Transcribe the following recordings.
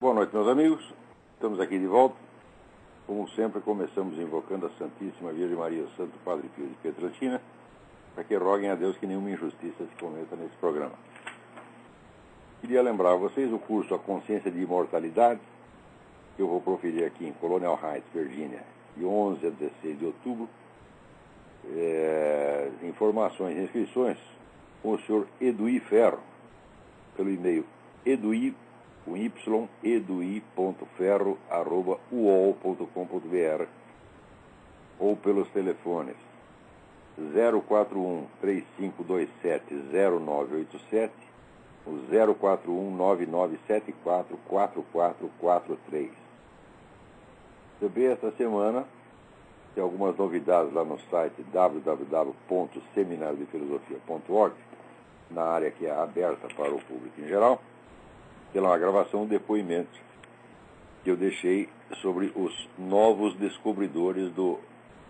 Boa noite, meus amigos. Estamos aqui de volta. Como sempre, começamos invocando a Santíssima Virgem Maria, o Santo Padre Pio de Pietrelcina, para que roguem a Deus que nenhuma injustiça se cometa nesse programa. Queria lembrar a vocês o curso A Consciência de Imortalidade, que eu vou proferir aqui em Colonial Heights, Virgínia, de 11 a 16 de outubro. Informações e inscrições com o senhor Eduí Ferro, pelo e-mail edui.ferro@uol.com.br ou pelos telefones 041-3527-0987 ou 041-9974-4443. Também esta semana tem algumas novidades lá no site www.seminariodefilosofia.org, na área que é aberta para o público em geral. Tem lá uma gravação, um depoimento que eu deixei sobre os novos descobridores do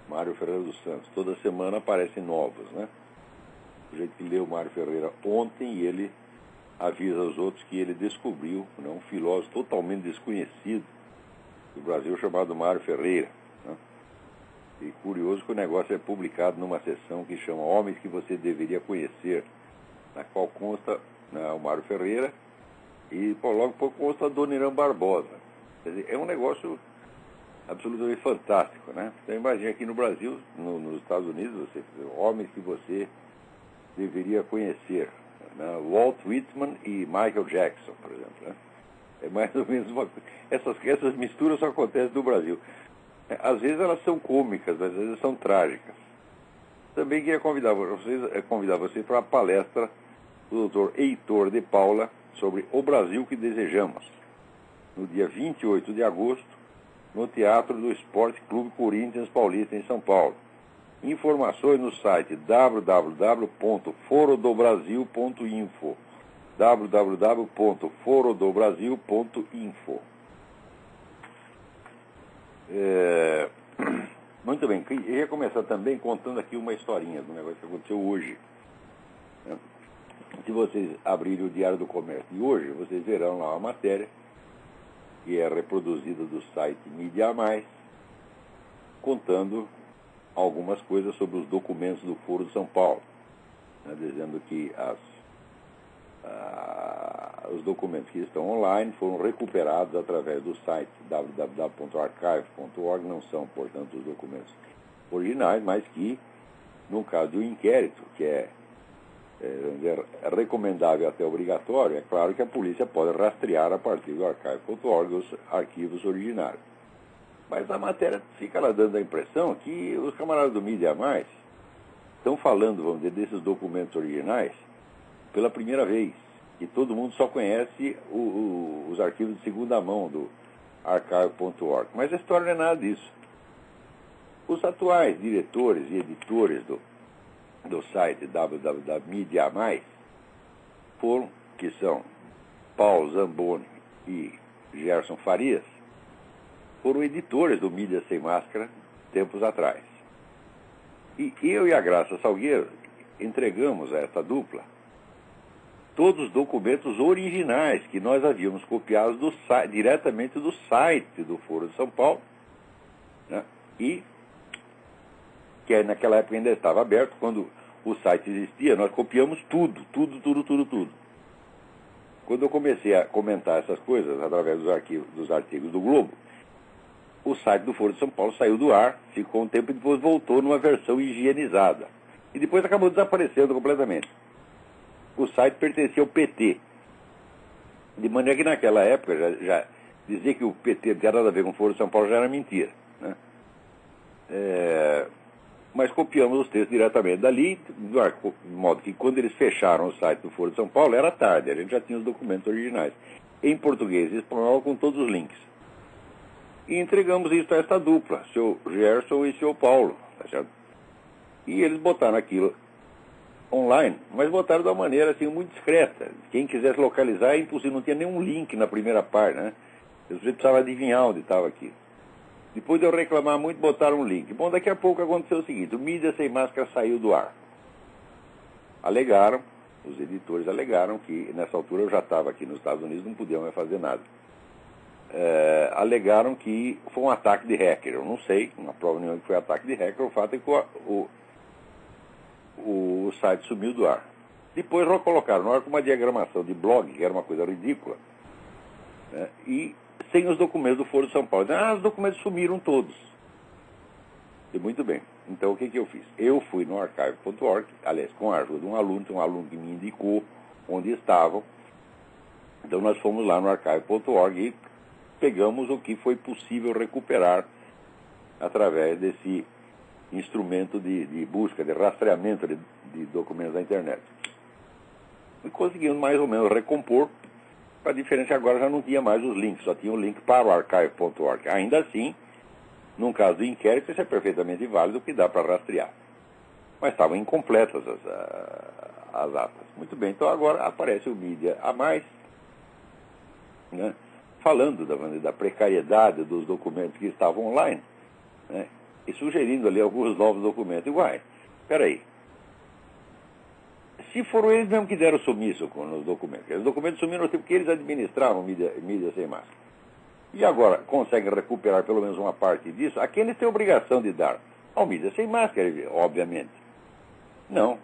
Mário Ferreira dos Santos. Toda semana aparecem novos, né? O jeito que leu o Mário Ferreira ontem, e ele avisa os outros que ele descobriu, né, um filósofo totalmente desconhecido do Brasil chamado Mário Ferreira, né? E curioso que o negócio é publicado numa seção que chama Homens que Você Deveria Conhecer, na qual consta, né, o Mário Ferreira e logo pouco consta a Dona Irã Barbosa. Quer dizer, é um negócio absolutamente fantástico, né? Então imagina aqui no Brasil, nos Estados Unidos, homens que você deveria conhecer, né? Walt Whitman e Michael Jackson, por exemplo, né? É mais ou menos uma coisa. Essas misturas só acontecem no Brasil. Às vezes elas são cômicas, às vezes são trágicas. Também queria convidar vocês para a palestra do Dr. Heitor de Paula sobre O Brasil que Desejamos, no dia 28 de agosto, no Teatro do Esporte Clube Corinthians Paulista, em São Paulo. Informações no site www.forodobrasil.info www.forodobrasil.info. Muito bem, eu ia começar também contando aqui uma historinha do negócio que aconteceu hoje, né? Se vocês abrirem o Diário do Comércio de hoje, vocês verão lá uma matéria que é reproduzida do site Mídia Mais, contando algumas coisas sobre os documentos do Foro de São Paulo, né, dizendo que os documentos que estão online foram recuperados através do site www.archive.org, não são, portanto, os documentos originais, mas que, no caso de um inquérito, que é recomendável até obrigatório, é claro que a polícia pode rastrear a partir do archive.org os arquivos originários. Mas a matéria fica lá dando a impressão que os camaradas do Mídia Mais estão falando, vamos dizer, desses documentos originais pela primeira vez, que todo mundo só conhece os arquivos de segunda mão do archive.org. Mas a história não é nada disso. Os atuais diretores e editores do site www.mediamais que são Paulo Zamboni e Gerson Farias, foram editores do Mídia Sem Máscara tempos atrás. E eu e a Graça Salgueiro entregamos a essa dupla todos os documentos originais que nós havíamos copiado diretamente do site do Foro de São Paulo, né? E que naquela época ainda estava aberto. Quando o site existia, nós copiamos tudo. Quando eu comecei a comentar essas coisas através dos artigos do Globo, o site do Foro de São Paulo saiu do ar, ficou um tempo e depois voltou numa versão higienizada. E depois acabou desaparecendo completamente. O site pertencia ao PT. De maneira que naquela época já dizer que o PT não tinha nada a ver com o Foro de São Paulo já era mentira, né? Mas copiamos os textos diretamente dali, de modo que quando eles fecharam o site do Foro de São Paulo, era tarde, a gente já tinha os documentos originais, em português e espanhol, com todos os links. E entregamos isso a esta dupla, seu Gerson e seu Paulo, tá certo? E eles botaram aquilo online, mas botaram de uma maneira assim, muito discreta. Quem quisesse localizar é impossível, não tinha nenhum link na primeira página, né? Você precisava adivinhar onde estava aquilo. Depois de eu reclamar muito, botaram um link. Bom, daqui a pouco aconteceu o seguinte: o Mídia Sem Máscara saiu do ar. Alegaram, os editores alegaram que nessa altura eu já estava aqui nos Estados Unidos, não podiam mais fazer nada. alegaram que foi um ataque de hacker. Eu não sei, não há prova nenhuma que foi ataque de hacker, o fato é que o site sumiu do ar. Depois colocaram no ar com uma diagramação de blog, que era uma coisa ridícula, né, e sem os documentos do Foro de São Paulo. Os documentos sumiram todos. E muito bem. Então, o que eu fiz? Eu fui no archive.org, aliás, com a ajuda de um aluno que me indicou onde estavam. Então, nós fomos lá no archive.org e pegamos o que foi possível recuperar através desse instrumento de busca, de rastreamento de documentos da internet. E conseguimos mais ou menos recompor. A diferença agora já não tinha mais os links, só tinha o link para o archive.org. Ainda assim, num caso de inquérito, isso é perfeitamente válido, que dá para rastrear. Mas estavam incompletas as atas. Muito bem, então agora aparece o Mídia a Mais, né, falando da precariedade dos documentos que estavam online, né, e sugerindo ali alguns novos documentos. Igual, peraí. Se foram eles mesmo que deram sumiço nos documentos, os documentos sumiram porque eles administravam mídia sem máscara. E agora conseguem recuperar pelo menos uma parte disso, a quem eles têm obrigação de dar? Ao mídia sem máscara, obviamente. Não,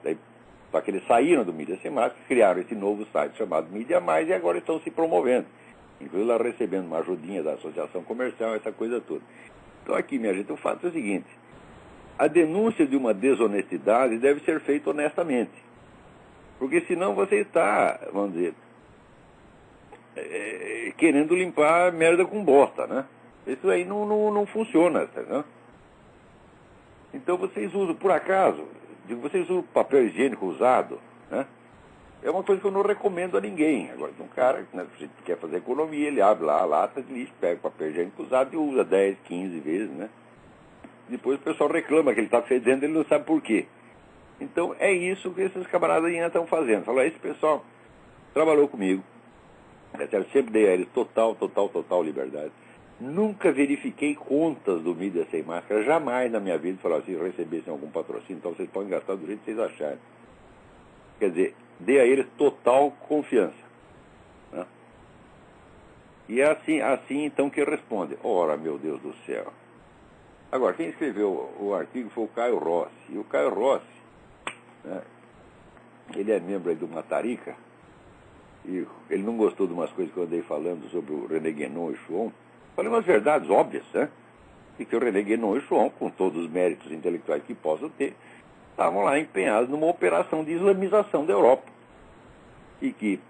só que eles saíram do mídia sem máscara, criaram esse novo site chamado Mídia Mais e agora estão se promovendo. Inclusive lá recebendo uma ajudinha da associação comercial, essa coisa toda. Então aqui, minha gente, o fato é o seguinte: a denúncia de uma desonestidade deve ser feita honestamente. Porque senão você está, vamos dizer, querendo limpar merda com bosta, né? Isso aí não funciona, né? Então vocês usam, por acaso, vocês usam papel higiênico usado, né? É uma coisa que eu não recomendo a ninguém. Agora, um cara, né, se quer fazer economia, ele abre lá a lata de lixo, pega o papel higiênico usado e usa 10, 15 vezes, né? Depois o pessoal reclama que ele está fedendo, ele não sabe por quê. Então é isso que esses camaradas ainda estão fazendo. Fala, esse pessoal trabalhou comigo, eu sempre dei a eles total liberdade. Nunca verifiquei contas do Mídia Sem Máscara, jamais na minha vida. Falar assim, recebessem algum patrocínio, então vocês podem gastar do jeito que vocês acharem. Quer dizer, dei a eles total confiança, né? E é assim então que responde. Ora, meu Deus do céu. Agora, quem escreveu o artigo foi o Caio Rossi. E o Caio Rossi, né, ele é membro aí do Matarica, e ele não gostou de umas coisas que eu andei falando sobre o René Guénon e Schwann. Falei umas verdades óbvias, né? E que o René Guénon e Schwann, com todos os méritos intelectuais que possam ter, estavam lá empenhados numa operação de islamização da Europa. E que,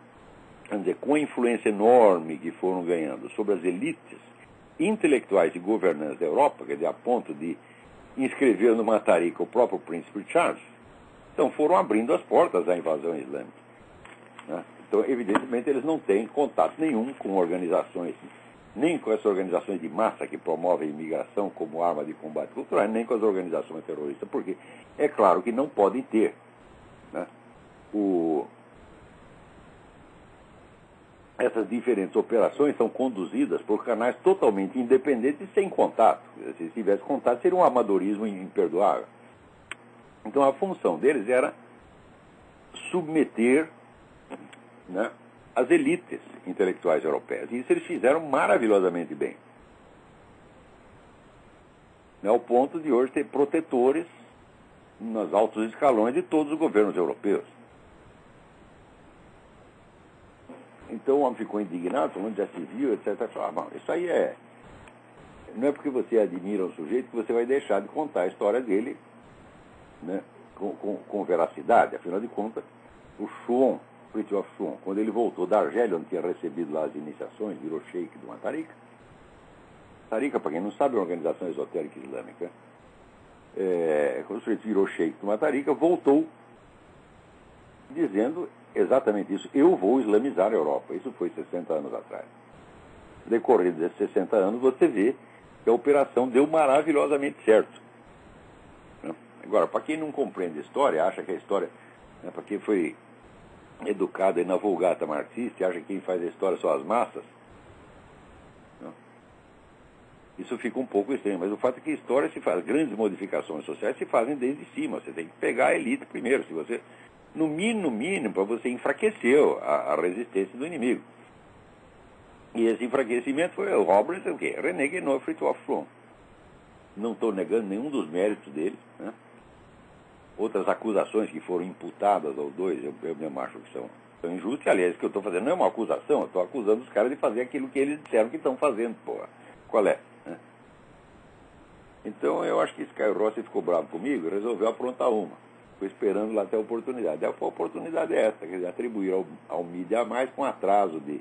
vamos dizer, com a influência enorme que foram ganhando sobre as elites intelectuais e governantes da Europa, quer dizer, a ponto de inscrever no Matarica o próprio príncipe Charles, então foram abrindo as portas à invasão islâmica, né? Então, evidentemente, eles não têm contato nenhum com organizações, nem com essas organizações de massa que promovem imigração como arma de combate cultural, nem com as organizações terroristas, porque é claro que não podem ter, né, essas diferentes operações são conduzidas por canais totalmente independentes e sem contato. Se tivesse contato, seria um amadorismo imperdoável. Então, a função deles era submeter, né, as elites intelectuais europeias. E isso eles fizeram maravilhosamente bem. Ao ponto de hoje ter protetores nos altos escalões de todos os governos europeus. Então o homem ficou indignado, falando já se viu, etc. Falou, isso aí não é porque você admira um sujeito que você vai deixar de contar a história dele, né, com veracidade. Afinal de contas, o Schwann, Fritjof Schwann, quando ele voltou da Argélia, onde tinha recebido lá as iniciações, virou sheik do Matarica. Matarica, para quem não sabe, é uma organização esotérica islâmica. Quando o sujeito virou sheik do Matarica, voltou dizendo exatamente isso: eu vou islamizar a Europa. Isso foi 60 anos atrás. Decorrido desses 60 anos, você vê que a operação deu maravilhosamente certo. Agora, para quem não compreende a história, acha que a história, né, para quem foi educado aí na vulgata marxista, acha que quem faz a história são as massas, né, isso fica um pouco estranho. Mas o fato é que a história se faz, grandes modificações sociais se fazem desde cima. Você tem que pegar a elite primeiro. Se você, no mínimo, para você enfraquecer a resistência do inimigo. E esse enfraquecimento foi o Roberts, o quê? René Guénon, free to from. Não estou negando nenhum dos méritos dele, né? Outras acusações que foram imputadas aos dois, eu mesmo acho que são injustas. Aliás, o que eu estou fazendo não é uma acusação, eu estou acusando os caras de fazer aquilo que eles disseram que estão fazendo, porra. Qual é? Né? Então, eu acho que esse Caio Rossi ficou bravo comigo e resolveu aprontar uma. Ficou esperando lá até a oportunidade. A oportunidade é essa, quer dizer, atribuir ao Mídia Mais com atraso de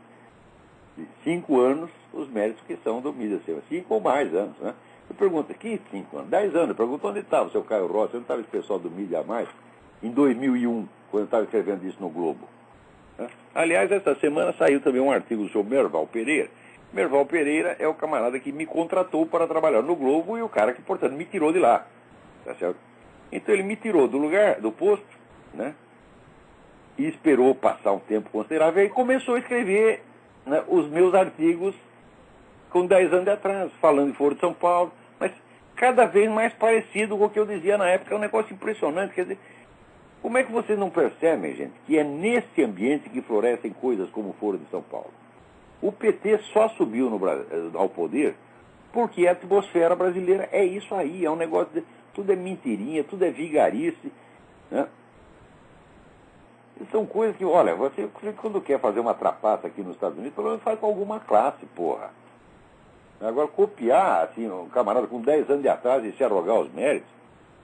5 anos os méritos que são do Mídia Seu. 5 ou mais anos, né? Eu pergunto, que 5 anos? 10 anos. Eu pergunto onde estava o seu Caio Rossi, onde estava esse pessoal do Mídia Mais em 2001, quando eu estava escrevendo isso no Globo. Né? Aliás, essa semana saiu também um artigo sobre Merval Pereira. Merval Pereira é o camarada que me contratou para trabalhar no Globo e o cara que, portanto, me tirou de lá. Tá certo? Então ele me tirou do lugar, do posto, né? E esperou passar um tempo considerável e começou a escrever, né, os meus artigos com 10 anos de atraso, falando de Foro de São Paulo, mas cada vez mais parecido com o que eu dizia na época. É um negócio impressionante. Quer dizer, como é que vocês não percebem, gente, que é nesse ambiente que florescem coisas como o Foro de São Paulo? O PT só subiu ao poder porque a atmosfera brasileira é isso aí, é um negócio de, tudo é mentirinha, tudo é vigarice, né? São coisas que, olha, você quando quer fazer uma trapaça aqui nos Estados Unidos, pelo menos faz com alguma classe, porra. Agora, copiar, assim, um camarada com 10 anos de atraso e se arrogar os méritos,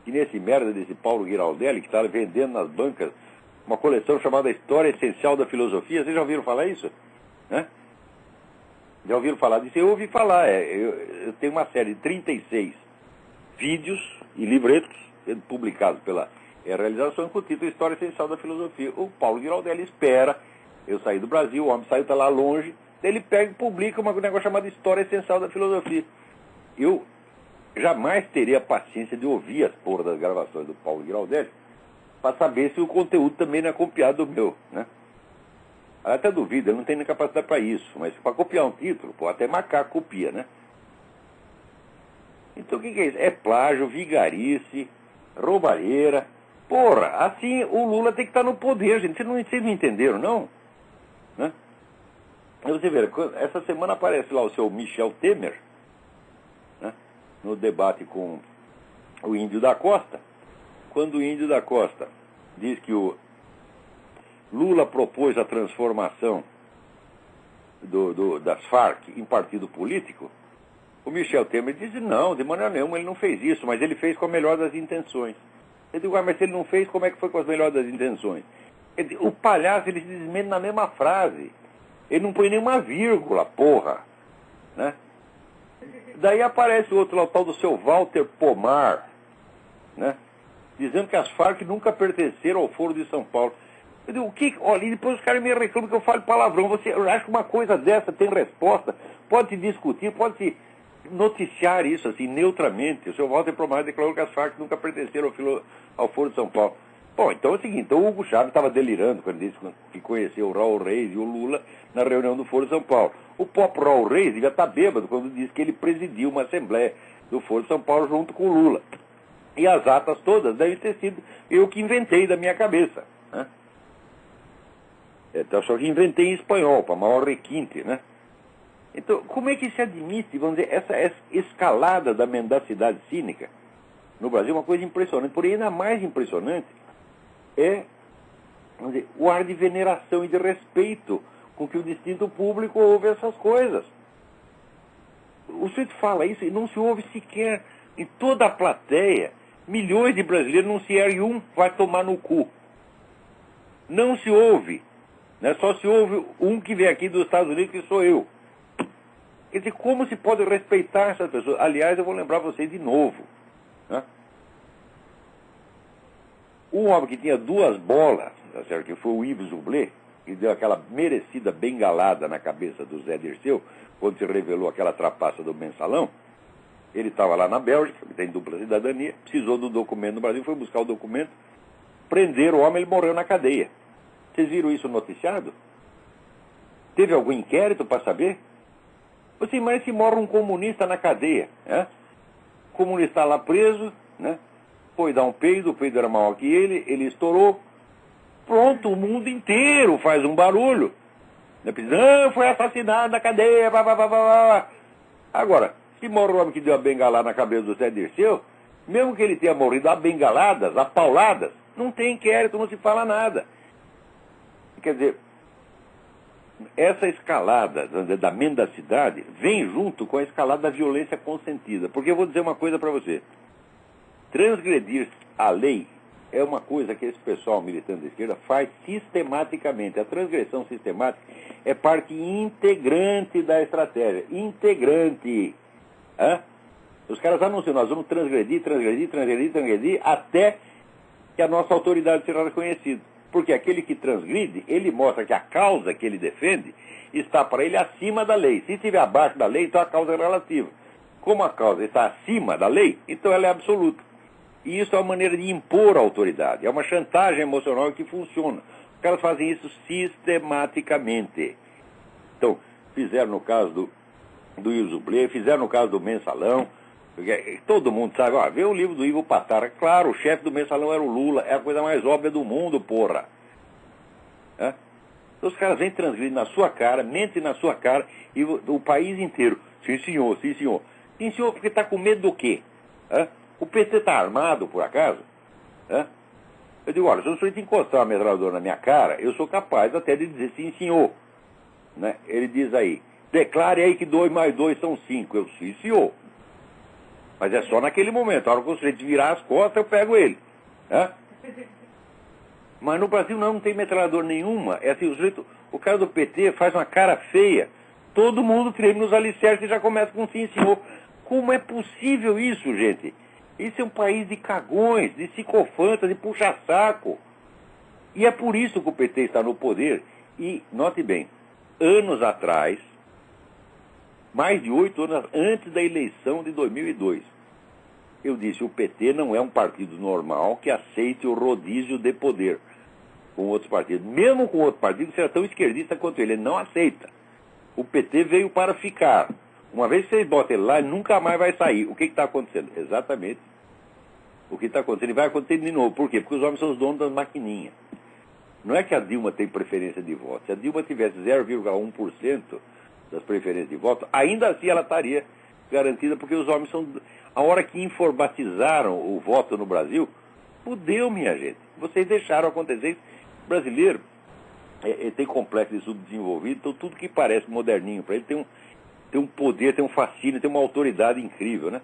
que nesse merda desse Paulo Giraldelli, que está vendendo nas bancas uma coleção chamada História Essencial da Filosofia. Vocês já ouviram falar isso? Né? Já ouviram falar disso? Eu ouvi falar. Eu tenho uma série de 36 vídeos e livretos publicados pela realização com o título História Essencial da Filosofia. O Paulo Giraldelli espera eu sair do Brasil, o homem saiu, está lá longe, ele pega e publica um negócio chamado História Essencial da Filosofia. Eu jamais teria a paciência de ouvir as porras das gravações do Paulo Giraldelli para saber se o conteúdo também não é copiado do meu, né? Eu até duvido, ele não tem nem capacidade para isso, mas para copiar um título, pô, até macaco copia, né? Então o que é isso? É plágio, vigarice, roubalheira. Porra, assim o Lula tem que estar no poder, gente. Vocês não entenderam, não? Né? Você vê, essa semana aparece lá o seu Michel Temer, né, no debate com o Índio da Costa, quando o Índio da Costa diz que o Lula propôs a transformação das Farc em partido político, o Michel Temer diz, não, de maneira nenhuma ele não fez isso, mas ele fez com a melhor das intenções. Eu digo, mas se ele não fez, como é que foi com as melhores das intenções? O palhaço, ele se desmente na mesma frase. Ele não põe nenhuma vírgula, porra. Né? Daí aparece o outro lá, o tal do seu Walter Pomar, né? Dizendo que as Farc nunca pertenceram ao Foro de São Paulo. Eu digo, o que? Olha, e depois os caras me reclamam que eu falo palavrão. Você acha que uma coisa dessa tem resposta? Pode se discutir, pode se noticiar isso assim, neutramente. O seu Walter Pomar declarou que as Farc nunca pertenceram ao Foro de São Paulo. Bom, então é o seguinte, então o Hugo Chávez estava delirando quando disse que conheceu o Raul Reis e o Lula na reunião do Foro de São Paulo. O próprio Raul Reis devia estar bêbado quando disse que ele presidiu uma assembleia do Foro de São Paulo junto com o Lula. E as atas todas devem ter sido eu que inventei da minha cabeça. Né? Então, só que inventei em espanhol, para maior requinte, né? Então, como é que se admite, vamos dizer, essa escalada da mendacidade cínica no Brasil? Uma coisa impressionante, porém ainda mais impressionante é, vamos dizer, o ar de veneração e de respeito com que o distinto público ouve essas coisas. O sujeito fala isso e não se ouve sequer em toda a plateia. Milhões de brasileiros não se ergue um, vai tomar no cu. Não se ouve. Né? Só se ouve um que vem aqui dos Estados Unidos, que sou eu. Quer dizer, como se pode respeitar essas pessoas? Aliás, eu vou lembrar vocês de novo. Né? Um homem que tinha 2 bolas, tá certo? Que foi o Yves Zublé, que deu aquela merecida bengalada na cabeça do Zé Dirceu, quando se revelou aquela trapaça do mensalão. Ele estava lá na Bélgica, que tem dupla cidadania, precisou do documento no Brasil, foi buscar o documento, prenderam o homem, ele morreu na cadeia. Vocês viram isso noticiado? Teve algum inquérito para saber? Você imagina se morre um comunista na cadeia, né? O comunista está lá preso, né? Foi dar um peido, o peido era maior que ele estourou. Pronto, o mundo inteiro faz um barulho. Não, foi assassinado na cadeia, blá, blá, blá, blá, blá. Agora, se morre o homem que deu a bengalada na cabeça do Zé Dirceu, mesmo que ele tenha morrido a bengaladas, a pauladas, não tem inquérito, não se fala nada. Quer dizer, essa escalada da mendacidade vem junto com a escalada da violência consentida. Porque eu vou dizer uma coisa para você. Transgredir a lei é uma coisa que esse pessoal militante da esquerda faz sistematicamente. A transgressão sistemática é parte integrante da estratégia. Integrante. Hã? Os caras anunciam, nós vamos transgredir até que a nossa autoridade seja reconhecida. Porque aquele que transgride, ele mostra que a causa que ele defende está para ele acima da lei. Se estiver abaixo da lei, então a causa é relativa. Como a causa está acima da lei, então ela é absoluta. E isso é uma maneira de impor a autoridade. É uma chantagem emocional que funciona. Os caras fazem isso sistematicamente. Então, fizeram no caso do Ivo Blé, fizeram no caso do Mensalão. Todo mundo sabe, ó, vê o livro do Ivo Passara. Claro, o chefe do Mensalão era o Lula, é a coisa mais óbvia do mundo, porra. É? Os caras vêm transgredir na sua cara, mentem na sua cara, e o país inteiro. Sim, senhor, sim, senhor. Sim, senhor, porque está com medo do quê? É? O PT está armado, por acaso? É? Eu digo, olha, se o senhor encostar uma metralhadora na minha cara, eu sou capaz até de dizer sim, senhor. Né? Ele diz aí, declare aí que 2 mais 2 são 5. Eu, sim, senhor. Mas é só naquele momento. A hora que o sujeito virar as costas, eu pego ele. É? Mas no Brasil não tem metralhadora nenhuma. É assim, o cara do PT faz uma cara feia. Todo mundo treme nos alicerces e já começa com sim, senhor. Como é possível isso, gente? Isso é um país de cagões, de psicofantas, de puxa-saco. E é por isso que o PT está no poder. E, note bem, anos atrás, mais de 8 anos antes da eleição de 2002, eu disse, o PT não é um partido normal que aceite o rodízio de poder com outros partidos. Mesmo com outro partido que seja tão esquerdista quanto ele não aceita. O PT veio para ficar. Uma vez que vocês botam ele lá, ele nunca mais vai sair. O que está acontecendo? Exatamente. O que está acontecendo? E vai acontecer de novo. Por quê? Porque os homens são os donos das maquininhas. Não é que a Dilma tem preferência de voto. Se a Dilma tivesse 0,1% das preferências de voto, ainda assim ela estaria garantida, porque os homens são... A hora que informatizaram o voto no Brasil, fudeu, minha gente. Vocês deixaram acontecer isso. O brasileiro tem complexo de subdesenvolvido, então tudo que parece moderninho para ele tem um poder, tem um fascínio, tem uma autoridade incrível, né?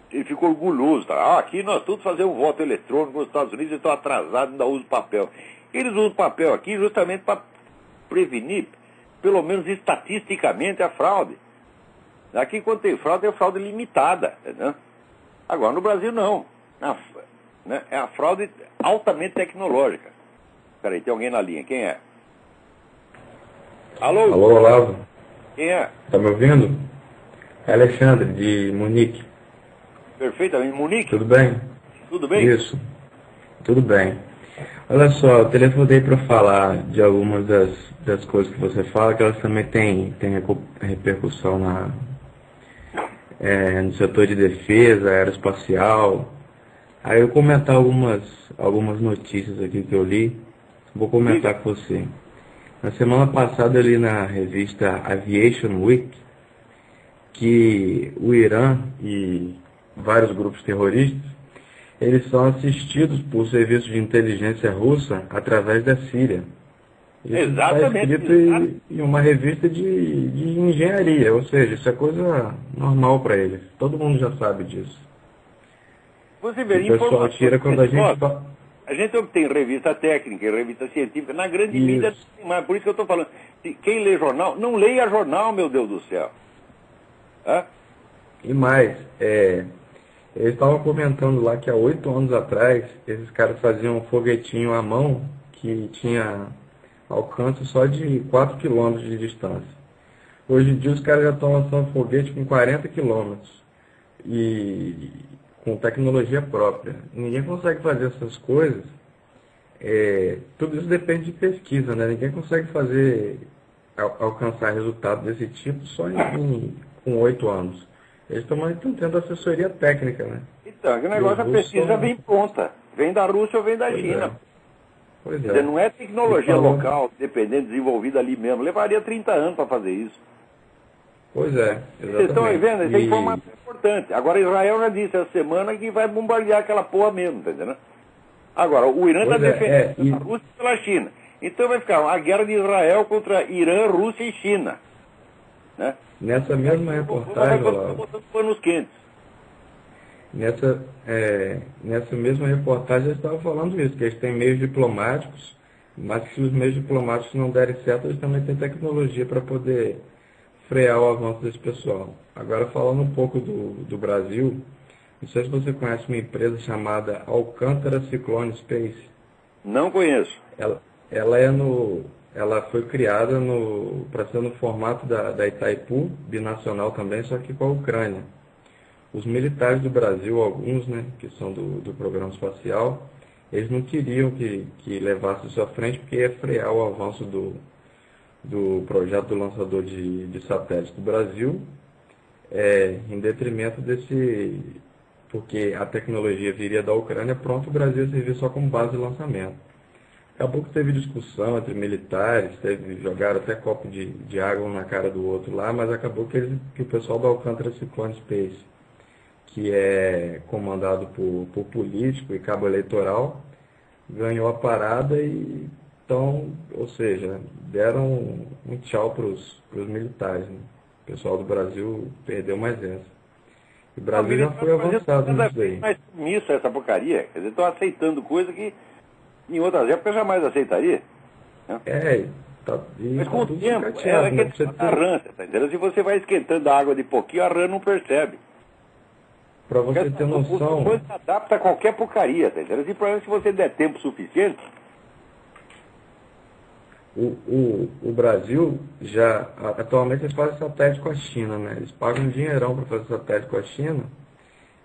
Ele fica orgulhoso, tá? Aqui nós todos fazemos voto eletrônico nos Estados Unidos, eles estão atrasados, ainda usam papel. Eles usam papel aqui justamente para prevenir, pelo menos estatisticamente, a fraude. Aqui, quando tem fraude, é fraude limitada. Né? Agora, no Brasil, não. É a fraude altamente tecnológica. Peraí, tem alguém na linha. Quem é? Alô? Alô, Olavo. Quem é? Tá me ouvindo? É Alexandre, de Munique. Perfeitamente. Munique? Tudo bem? Tudo bem? Isso. Tudo bem. Olha só, eu telefonei para falar de algumas das coisas que você fala, que elas também têm repercussão no setor de defesa, aeroespacial. Aí eu comentar algumas notícias aqui que eu li, vou comentar com você. Na semana passada eu li na revista Aviation Week que o Irã e vários grupos terroristas, eles são assistidos por serviços de inteligência russa através da Síria. Isso Exatamente. está escrito em uma revista de engenharia, ou seja, isso é coisa normal para eles. Todo mundo já sabe disso. Você vê, o pessoal tira quando a gente... A gente obtém revista técnica, revista científica, na grande mídia, mas por isso que eu estou falando. Quem lê jornal, não leia jornal, meu Deus do céu. Hã? E mais, eles estavam comentando lá que há 8 anos atrás, esses caras faziam um foguetinho à mão que tinha alcance só de 4 quilômetros de distância. Hoje em dia os caras já estão lançando foguete com 40 quilômetros e com tecnologia própria. Ninguém consegue fazer essas coisas. Tudo isso depende de pesquisa, né? Ninguém consegue alcançar resultado desse tipo só com 8 anos. Eles também estão tendo assessoria técnica, né? Então, que negócio, a pesquisa vem pronta. Vem da Rússia ou vem da China. Pois Quer dizer, é. não é tecnologia falando- local, dependente, desenvolvida ali mesmo. Levaria 30 anos para fazer isso. Pois é, Vocês estão aí exatamente. vendo? Essa informação é importante. Agora, Israel já disse essa semana que vai bombardear aquela porra mesmo, tá entendendo? Agora, o Irã está Pois é, defendendo e- a Rússia pela China. Então vai ficar a guerra de Israel contra Irã, Rússia e China. Né? Nessa mesma Vai reportagem, continuar Olavo, botando panos quentes. nessa mesma reportagem eles estavam falando isso, que eles têm meios diplomáticos, mas que se os meios diplomáticos não derem certo, eles também têm tecnologia para poder frear o avanço desse pessoal. Agora, falando um pouco do Brasil, não sei se você conhece uma empresa chamada Alcântara Cyclone Space. Não conheço. Ela foi criada para ser no formato da Itaipu, binacional também, só que com a Ucrânia. Os militares do Brasil, alguns, né, que são do programa espacial, eles não queriam que levasse isso à frente porque ia frear o avanço do projeto do lançador de satélite do Brasil, em detrimento porque a tecnologia viria da Ucrânia, pronto, o Brasil servia só como base de lançamento. Acabou que teve discussão entre militares, jogaram até copo de água um na cara do outro lá, mas acabou que o pessoal do Alcântara Cyclone Space, que é comandado por político e cabo eleitoral, ganhou a parada ou seja, deram um tchau para os militares. Né? O pessoal do Brasil perdeu mais essa. O Brasil já foi avançado nisso daí. Mas nisso, essa porcaria, quer dizer, estão aceitando coisa que em outras épocas jamais aceitaria. Né? Mas com o tempo, é aquele da rã, tá entendendo? Se você vai esquentando a água de pouquinho, a rã não percebe. Para você ter noção... O se adapta a qualquer porcaria, tá entendendo? E provavelmente se você der tempo suficiente... O Brasil atualmente eles fazem satélite com a China, né? Eles pagam um dinheirão para fazer satélite com a China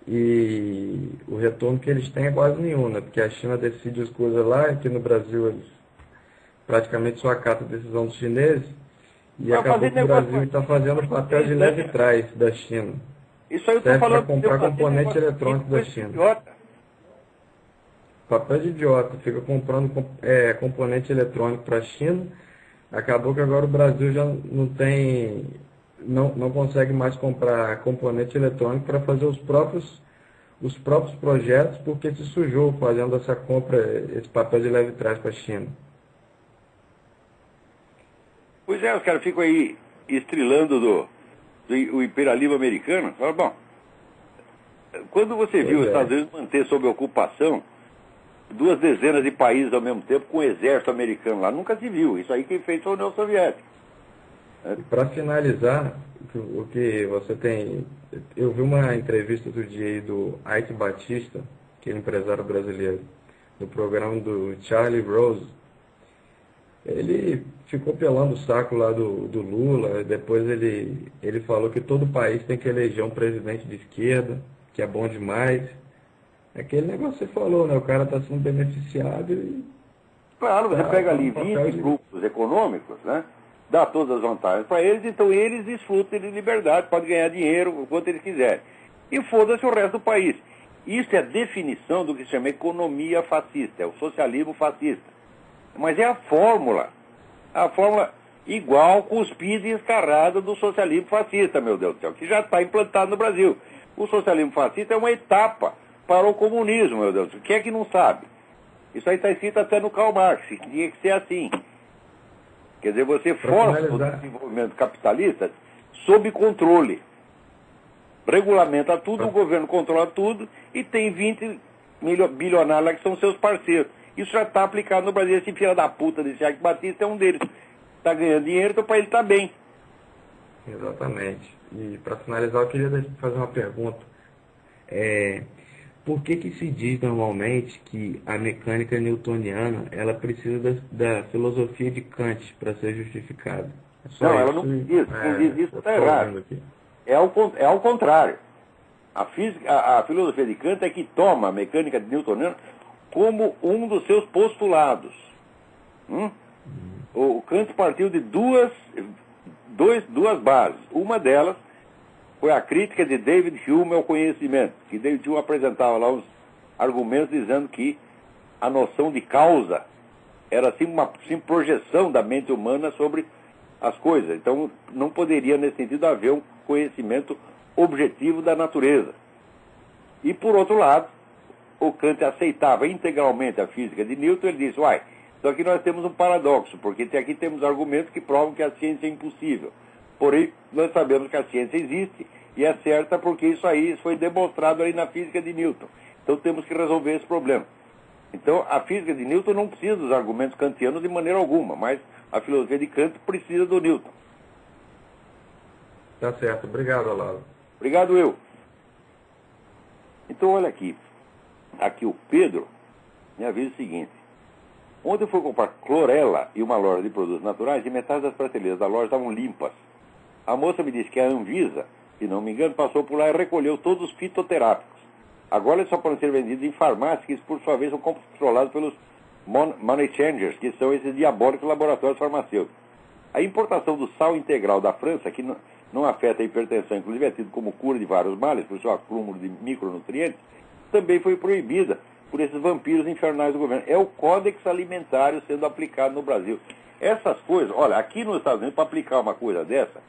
e o retorno que eles têm é quase nenhum, né? Porque a China decide as coisas lá e aqui no Brasil eles praticamente só acatam a decisão dos chineses e acabou que o Brasil está fazendo o papel de leve trás da China. Isso aí eu estou falando para comprar componente eletrônico da China. Idiota. Papel de idiota, fica comprando componente eletrônico para a China. Acabou que agora o Brasil já não consegue mais comprar componente eletrônico para fazer os próprios projetos, porque se sujou fazendo essa compra, esse papel de leve trás para a China. Pois é, os caras ficam aí estrilando o imperialismo americano. Fala, bom, quando você viu os Estados Unidos manter sob ocupação 2 dezenas de países ao mesmo tempo com o exército americano lá, nunca se viu. Isso aí quem fez foi a União Soviética. Para finalizar, o que você tem... Eu vi uma entrevista do dia aí do Ike Batista, que é empresário brasileiro, no programa do Charlie Rose. Ele ficou pelando o saco lá do Lula, depois ele falou que todo país tem que eleger um presidente de esquerda, que é bom demais. Aquele negócio que você falou, né? O cara está sendo beneficiado e... Claro, você pega ali 20 grupos econômicos, né? Dá todas as vantagens para eles, então eles desfrutam de liberdade, podem ganhar dinheiro o quanto eles quiserem. E foda-se o resto do país. Isso é a definição do que se chama economia fascista, é o socialismo fascista. Mas é a fórmula igual, cuspida e escarrada do socialismo fascista, meu Deus do céu, que já está implantado no Brasil. O socialismo fascista é uma etapa para o comunismo, meu Deus. Quem é que não sabe? Isso aí está escrito até no Karl Marx, que tinha que ser assim. Quer dizer, você força o desenvolvimento capitalista sob controle. Regulamenta tudo, o governo controla tudo e tem 20 bilionários lá que são seus parceiros. Isso já está aplicado no Brasil. Esse filho da puta desse Ike Batista é um deles. Está ganhando dinheiro, então para ele está bem. Exatamente. E para finalizar, eu queria fazer uma pergunta. Por que se diz normalmente que a mecânica newtoniana ela precisa da filosofia de Kant para ser justificada? Não, ela não diz. Quem diz isso está errado. É ao contrário. A filosofia de Kant é que toma a mecânica newtoniana como um dos seus postulados. O Kant partiu de duas bases. Uma delas foi a crítica de David Hume ao conhecimento, que David Hume apresentava lá uns argumentos dizendo que a noção de causa Era assim uma projeção da mente humana sobre as coisas. Então, não poderia, nesse sentido, haver um conhecimento objetivo da natureza. E, por outro lado, o Kant aceitava integralmente a física de Newton. Ele disse, então aqui nós temos um paradoxo, porque aqui temos argumentos que provam que a ciência é impossível. Porém, nós sabemos que a ciência existe e é certa porque isso foi demonstrado aí na física de Newton. Então temos que resolver esse problema. Então, a física de Newton não precisa dos argumentos kantianos de maneira alguma, mas a filosofia de Kant precisa do Newton. Tá certo. Obrigado, Olavo. Obrigado, eu. Então, olha aqui. Aqui o Pedro me avisa o seguinte. Ontem eu fui comprar clorela em uma loja de produtos naturais e metade das prateleiras da loja estavam limpas. A moça me disse que a Anvisa, se não me engano, passou por lá e recolheu todos os fitoterápicos. Agora eles só podem ser vendidos em farmácias, que por sua vez são controlados pelos money changers, que são esses diabólicos laboratórios farmacêuticos. A importação do sal integral da França, que não afeta a hipertensão, inclusive é tido como cura de vários males, por seu acúmulo de micronutrientes, também foi proibida por esses vampiros infernais do governo. É o Códex Alimentário sendo aplicado no Brasil. Essas coisas, olha, aqui nos Estados Unidos, para aplicar uma coisa dessa,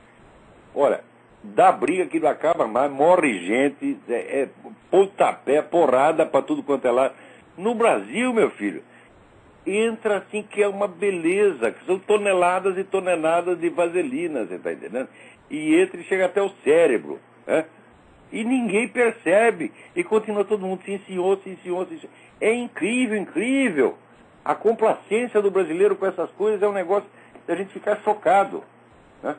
olha, dá briga que não acaba mais, morre gente, pontapé, porrada para tudo quanto é lá. No Brasil, meu filho, entra assim que é uma beleza, que são toneladas e toneladas de vaselina, você está entendendo? E entra e chega até o cérebro, né? E ninguém percebe, e continua todo mundo, sim senhor, sim senhor, sim senhor. É incrível, incrível. A complacência do brasileiro com essas coisas é um negócio da gente ficar chocado, né?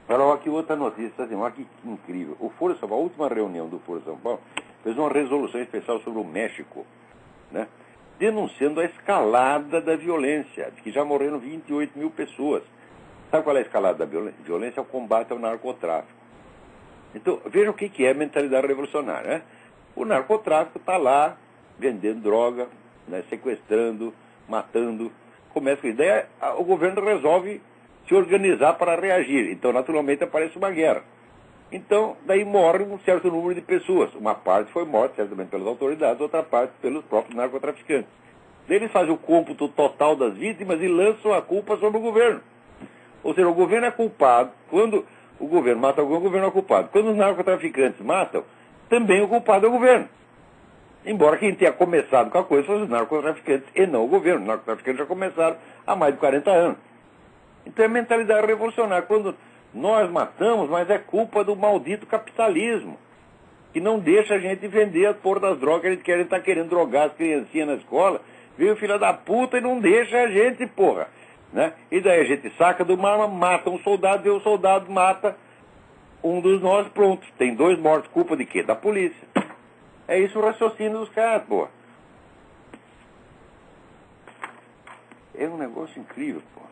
Olha aqui outra notícia, assim, olha que incrível. O Foro São Paulo, a última reunião do Foro São Paulo, fez uma resolução especial sobre o México, né? Denunciando a escalada da violência, de que já morreram 28 mil pessoas. Sabe qual é a escalada da violência? Violência é o combate ao narcotráfico. Então, veja o que é a mentalidade revolucionária, né? O narcotráfico está lá, vendendo droga, né, sequestrando, matando, começa com isso. Daí o governo resolve se organizar para reagir. Então, naturalmente, aparece uma guerra. Então, daí morre um certo número de pessoas. Uma parte foi morta, certamente, pelas autoridades, outra parte pelos próprios narcotraficantes. Daí eles fazem o cômputo total das vítimas e lançam a culpa sobre o governo. Ou seja, o governo é culpado. Quando o governo mata alguém, o governo é culpado. Quando os narcotraficantes matam, também o culpado é o governo. Embora quem tenha começado com a coisa fosse os narcotraficantes e não o governo. Os narcotraficantes já começaram há mais de 40 anos. Então é mentalidade revolucionária. Quando nós matamos, mas é culpa do maldito capitalismo, que não deixa a gente vender a porra das drogas. Eles querem estar querendo drogar as criancinhas na escola. Veio o filho da puta e não deixa a gente, porra. Né? E daí a gente saca do mar, mata um soldado, e o soldado mata um dos nós, pronto. Tem 2 mortos. Culpa de quê? Da polícia. É isso o raciocínio dos caras, porra. É um negócio incrível, porra.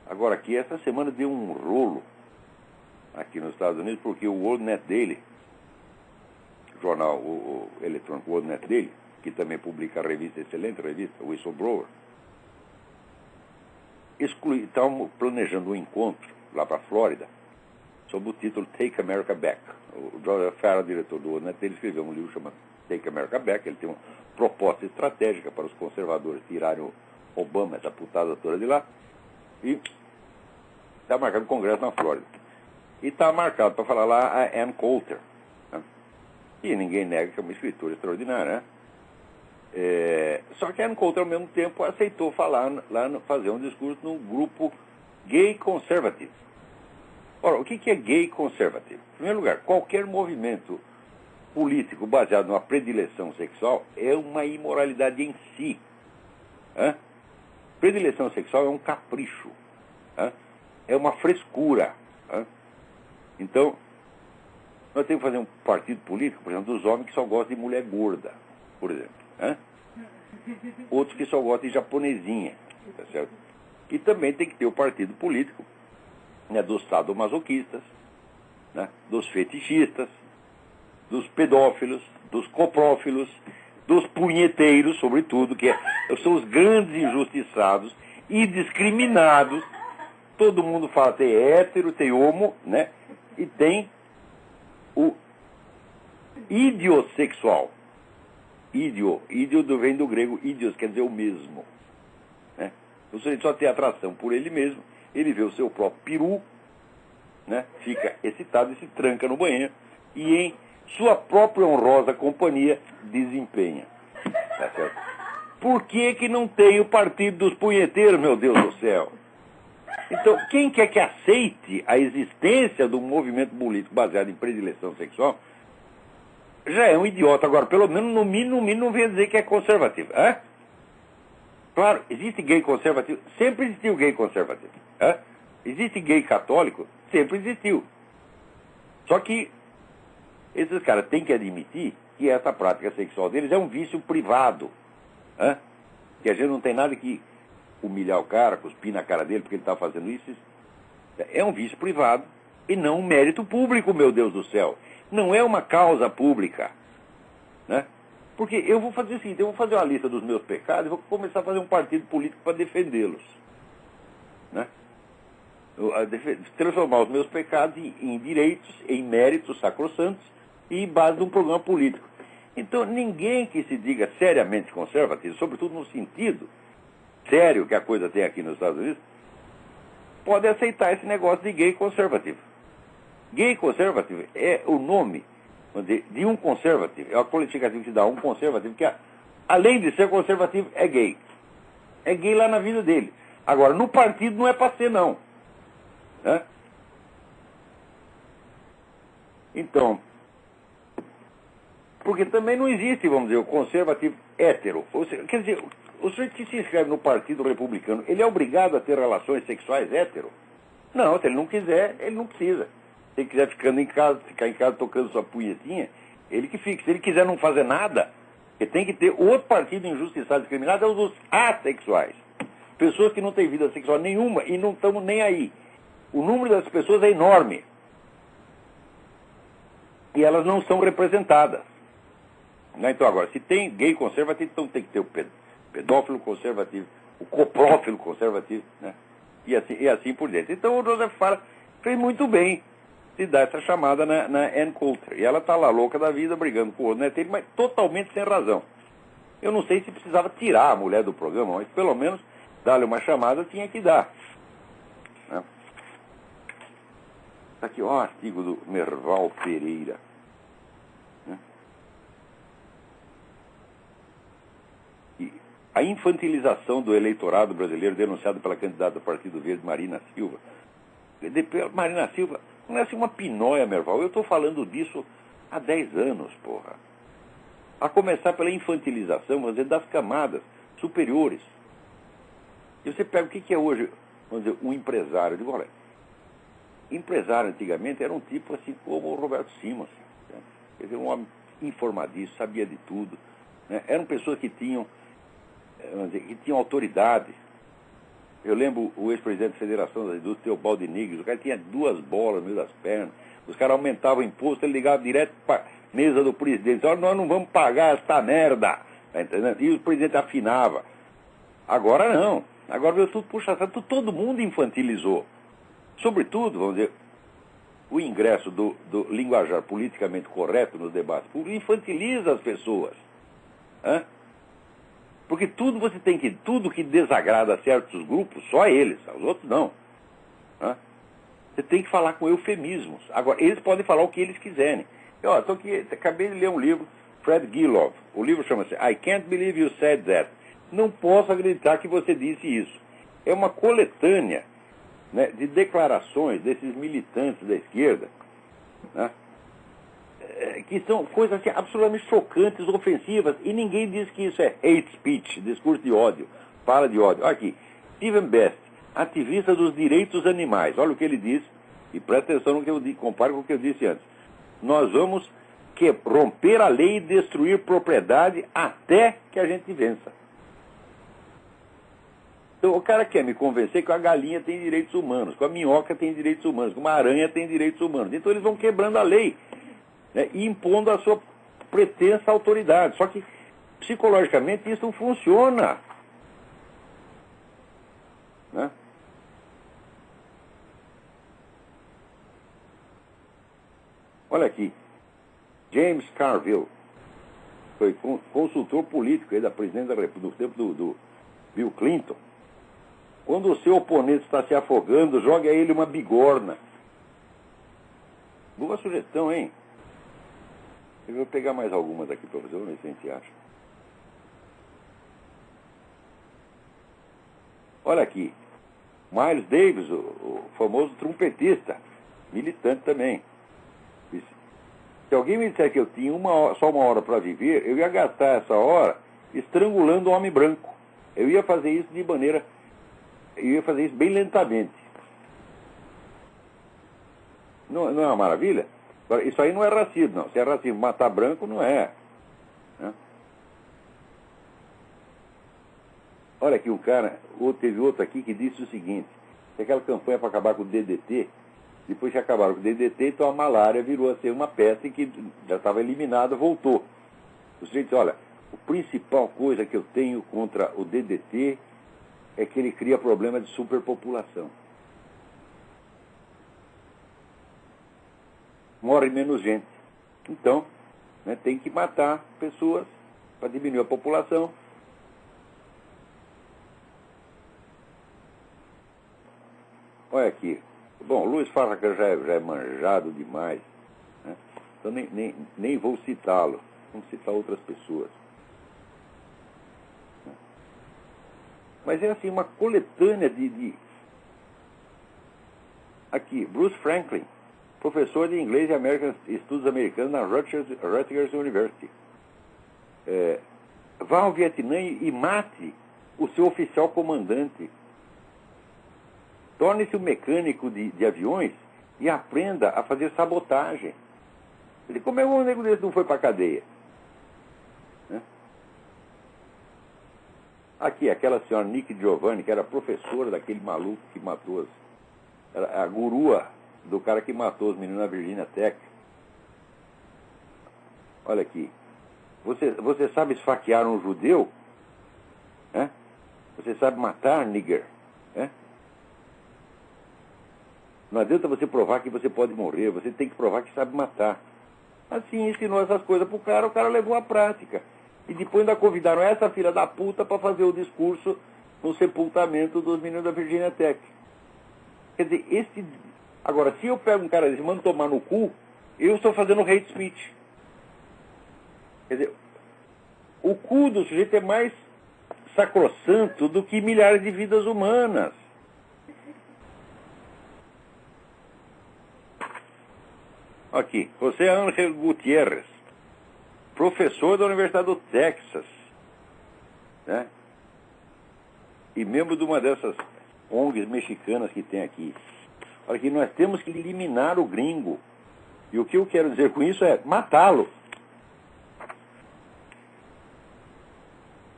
Agora aqui, essa semana deu um rolo aqui nos Estados Unidos, porque o World Net Daily, o jornal o eletrônico World Net Daily, que também publica a revista, excelente revista, Whistleblower, estavam planejando um encontro lá para a Flórida, sob o título Take America Back. O Joseph Farah, diretor do World Net Daily, escreveu um livro chamado Take America Back. Ele tem uma proposta estratégica para os conservadores tirarem o Obama, essa putada toda de lá, e está marcado o Congresso na Flórida. E está marcado para falar lá a Ann Coulter, né? E ninguém nega que é uma escritora extraordinária, né? Só que a Ann Coulter, ao mesmo tempo, aceitou falar lá, fazer um discurso no grupo Gay Conservative. Ora, o que é Gay Conservative? Em primeiro lugar, qualquer movimento político baseado numa predileção sexual é uma imoralidade em si. Né? Predileção sexual é um capricho, né? É uma frescura. Né? Então, nós temos que fazer um partido político, por exemplo, dos homens que só gostam de mulher gorda, por exemplo. Né? Outros que só gostam de japonesinha. Tá certo? E também tem que ter o partido político, né, dos sadomasoquistas, né, dos fetichistas, dos pedófilos, dos coprófilos, dos punheteiros, sobretudo, que são os grandes injustiçados e discriminados. Todo mundo fala, tem hétero, tem homo, né? E tem o idiossexual. Ídio vem do grego ídios, quer dizer o mesmo. Né? O sujeito só tem atração por ele mesmo, ele vê o seu próprio peru, né? Fica excitado e se tranca no banheiro, e em sua própria honrosa companhia desempenha. Tá certo? Por que não tem o partido dos punheteiros, meu Deus do céu? Então, quem quer que aceite a existência do movimento político baseado em predileção sexual, já é um idiota. Agora, pelo menos, no mínimo, não vem dizer que é conservativo. Hã? Claro, existe gay conservativo, sempre existiu gay conservativo. Hã? Existe gay católico, sempre existiu. Só que esses caras têm que admitir que essa prática sexual deles é um vício privado. Hã? Que a gente não tem nada que humilhar o cara, cuspir na cara dele porque ele está fazendo isso. É um vício privado e não um mérito público, meu Deus do céu. Não é uma causa pública. Né? Porque eu vou fazer o seguinte, eu vou fazer uma lista dos meus pecados e vou começar a fazer um partido político para defendê-los. Né? Transformar os meus pecados em direitos, em méritos sacrossantos e em base de um programa político. Então, ninguém que se diga seriamente conservativo, sobretudo no sentido sério que a coisa tem aqui nos Estados Unidos, pode aceitar esse negócio de gay conservativo. Gay conservativo é o nome, vamos dizer, de um conservativo. É o qualificativo que se dá a um conservativo que, além de ser conservativo, é gay. É gay lá na vida dele. Agora, no partido não é para ser, não. Né? Então, porque também não existe, vamos dizer, o conservativo hétero. Ou seja, quer dizer, o sujeito que se inscreve no Partido Republicano, ele é obrigado a ter relações sexuais hétero? Não, se ele não quiser, ele não precisa. Se ele quiser ficar em casa tocando sua punhetinha, ele que fique. Se ele quiser não fazer nada, ele tem que ter outro partido injustiçado e discriminado, é os dos assexuais. Pessoas que não têm vida sexual nenhuma e não estão nem aí. O número das pessoas é enorme. E elas não são representadas. Então, agora, se tem gay conservativo, então tem que ter o pedófilo conservativo, o coprófilo conservativo, né? E assim por diante. Então, o Joseph Farah fez muito bem de dar essa chamada na Ann Coulter. E ela está lá louca da vida, brigando com o outro neto, mas totalmente sem razão. Eu não sei se precisava tirar a mulher do programa, mas pelo menos dar-lhe uma chamada tinha que dar. Né? Aqui, ó, o artigo do Merval Pereira. A infantilização do eleitorado brasileiro denunciado pela candidata do Partido Verde, Marina Silva. Marina Silva, não é assim uma pinóia, Merval. Eu estou falando disso há 10 anos, porra. A começar pela infantilização, vamos dizer, das camadas superiores. E você pega o que é hoje, vamos dizer, um empresário. Eu digo, olha, empresário antigamente era um tipo assim como o Roberto Simons. Né? Quer dizer, um homem informadíssimo, sabia de tudo. Né? Eram pessoas que tinham autoridade. Eu lembro o ex-presidente da Federação da Indústria, Teobaldo Nigres, o cara tinha 2 bolas no meio das pernas, os caras aumentavam o imposto, ele ligava direto para a mesa do presidente, olha, nós não vamos pagar essa merda, tá entendendo? E o presidente afinava. Agora não, agora veio tudo puxado, todo mundo infantilizou. Sobretudo, vamos dizer, o ingresso do linguajar politicamente correto nos debates públicos infantiliza as pessoas. Hã? Porque tudo que desagrada a certos grupos, só eles, aos outros não. Hã? Você tem que falar com eufemismos. Agora, eles podem falar o que eles quiserem. Acabei de ler um livro, Fred Gilov. O livro chama-se I Can't Believe You Said That. Não posso acreditar que você disse isso. É uma coletânea, né, de declarações desses militantes da esquerda, né, que são coisas assim, absolutamente chocantes, ofensivas, e ninguém diz que isso é hate speech, discurso de ódio, fala de ódio. Aqui, Stephen Best, ativista dos direitos animais, olha o que ele diz, e presta atenção no que eu comparo com o que eu disse antes. Nós vamos romper a lei e destruir propriedade até que a gente vença. Então, o cara quer me convencer que a galinha tem direitos humanos, que a minhoca tem direitos humanos, que uma aranha tem direitos humanos. Então, eles vão quebrando a lei, né, e impondo a sua pretensa autoridade. Só que, psicologicamente, isso não funciona. Né? Olha aqui. James Carville. foi consultor político aí da presidente da República, do tempo do Bill Clinton. Quando o seu oponente está se afogando, joga a ele uma bigorna. Boa sugestão, hein? Eu vou pegar mais algumas aqui para você, vamos ver se a gente acha. Olha aqui. Miles Davis, o famoso trompetista, militante também. Se alguém me disser que eu tinha só uma hora para viver, eu ia gastar essa hora estrangulando o homem branco. Eu ia fazer isso bem lentamente. Não é uma maravilha? Agora, isso aí não é racismo, não. Se é racismo matar branco, não é. Né? Olha aqui, teve outro aqui que disse o seguinte, que aquela campanha para acabar com o DDT, depois que acabaram com o DDT, então a malária virou a ser uma peste que já estava eliminada, voltou. O sujeito disse, olha, a principal coisa que eu tenho contra o DDT é que ele cria problema de superpopulação. Morre menos gente. Então, né, tem que matar pessoas para diminuir a população. Olha aqui. Bom, Luiz Farrakhan já é manjado demais. Né? Então nem vou citá-lo. Vamos citar outras pessoas. Mas é assim, uma coletânea de... Aqui, Bruce Franklin, professor de inglês e estudos americanos na Rutgers University. Vá ao Vietnã e mate o seu oficial comandante. Torne-se um mecânico de aviões e aprenda a fazer sabotagem. Como é que um nego desse não foi para a cadeia? Né? Aqui, aquela senhora Nick Giovanni, que era professora daquele maluco que matou era a gurua do cara que matou os meninos na Virginia Tech. Olha aqui. Você sabe esfaquear um judeu? Né? Você sabe matar, nigger? Né? Não adianta você provar que você pode morrer, você tem que provar que sabe matar. Assim, ensinou essas coisas pro cara, o cara levou à prática. E depois ainda convidaram essa filha da puta para fazer o discurso no sepultamento dos meninos da Virginia Tech. Quer dizer, agora, se eu pego um cara desse e mando tomar no cu, eu estou fazendo hate speech. Quer dizer, o cu do sujeito é mais sacrossanto do que milhares de vidas humanas. Aqui, José Ángel Gutiérrez, professor da Universidade do Texas, né? E membro de uma dessas ONGs mexicanas que tem aqui. Olha aqui, nós temos que eliminar o gringo. E o que eu quero dizer com isso é matá-lo.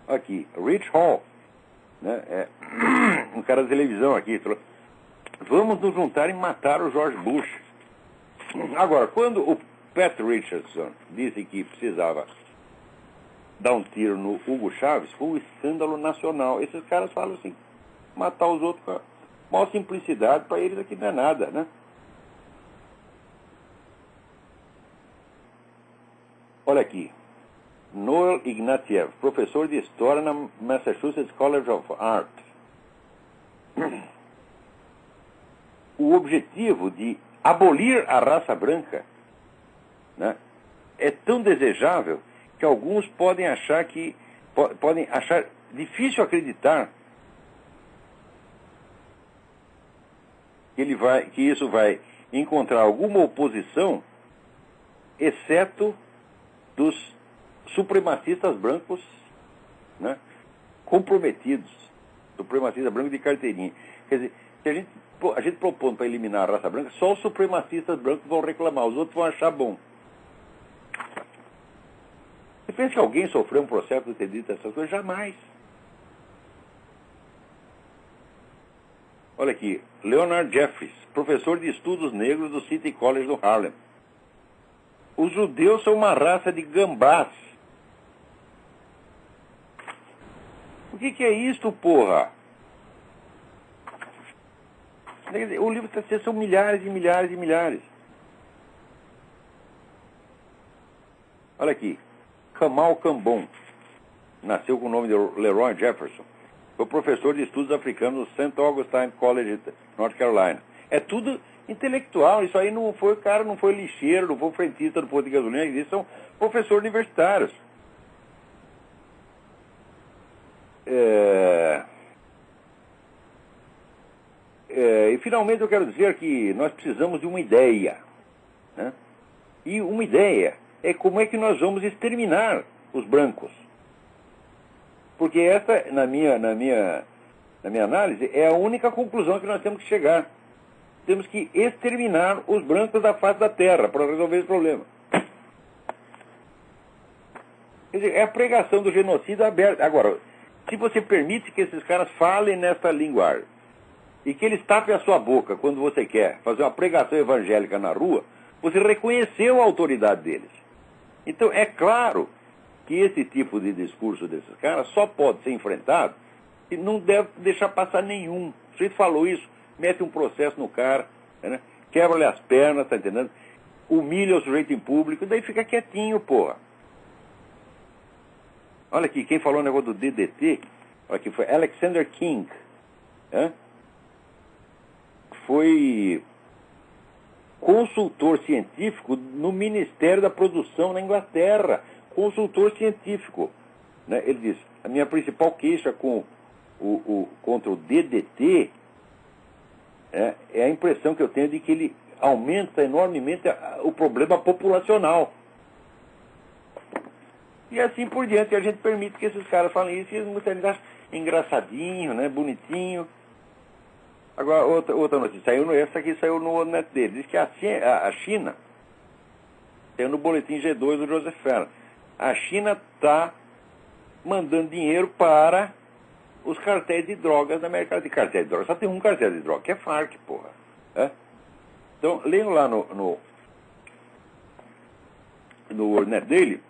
Aqui, Rich Hall, né? Um cara da televisão aqui. Vamos nos juntar e matar o George Bush. Agora, quando o Pat Richardson disse que precisava dar um tiro no Hugo Chávez, foi um escândalo nacional. Esses caras falam assim, matar os outros com a maior simplicidade, para eles aqui não é nada, né? Olha aqui, Noel Ignatieff, professor de História na Massachusetts College of Art. O objetivo de abolir a raça branca, né, é tão desejável que alguns podem achar difícil acreditar que isso vai encontrar alguma oposição, exceto dos supremacistas brancos, né, comprometidos, supremacistas brancos de carteirinha. Quer dizer, se a gente propondo para eliminar a raça branca, só os supremacistas brancos vão reclamar, os outros vão achar bom. Você pensa que alguém sofreu um processo por ter dito essas coisas? Jamais. Olha aqui, Leonard Jeffries, professor de estudos negros do City College do Harlem. Os judeus são uma raça de gambás. O que é isto, porra? O livro está sendo, são milhares e milhares e milhares. Olha aqui. Kamal Kambon. Nasceu com o nome de Leroy Jefferson. Foi professor de estudos africanos no St. Augustine College, North Carolina. É tudo intelectual. Isso aí não foi, cara, não foi lixeiro, não foi frentista do posto de gasolina. Eles são professores universitários. E finalmente eu quero dizer que nós precisamos de uma ideia, né? E uma ideia é como é que nós vamos exterminar os brancos. Porque essa, na minha análise, é a única conclusão que nós temos que chegar. Temos que exterminar os brancos da face da terra para resolver esse problema. Quer dizer, é a pregação do genocídio aberta. Agora, se você permite que esses caras falem nessa linguagem e que eles tapem a sua boca quando você quer fazer uma pregação evangélica na rua, você reconheceu a autoridade deles. Então, é claro que esse tipo de discurso desses caras só pode ser enfrentado e não deve deixar passar nenhum. O sujeito falou isso, mete um processo no cara, né? Quebra-lhe as pernas, tá entendendo? Humilha o sujeito em público, daí fica quietinho, porra. Olha aqui, quem falou o negócio do DDT, olha aqui, foi Alexander King, né? Foi consultor científico no Ministério da Produção na Inglaterra. Consultor científico, né? Ele diz, a minha principal queixa contra o DDT é a impressão que eu tenho de que ele aumenta enormemente o problema populacional. E assim por diante, a gente permite que esses caras falem isso e muita gente acha engraçadinho, né? Bonitinho. Agora, outra notícia, essa aqui saiu no net dele, diz que a China, saiu no boletim G2 do Joseph Ferner, a China está mandando dinheiro para os cartéis de drogas da América Latina. Cartéis de drogas, só tem um cartel de drogas, que é Farc, porra. Então, leiam lá no net dele,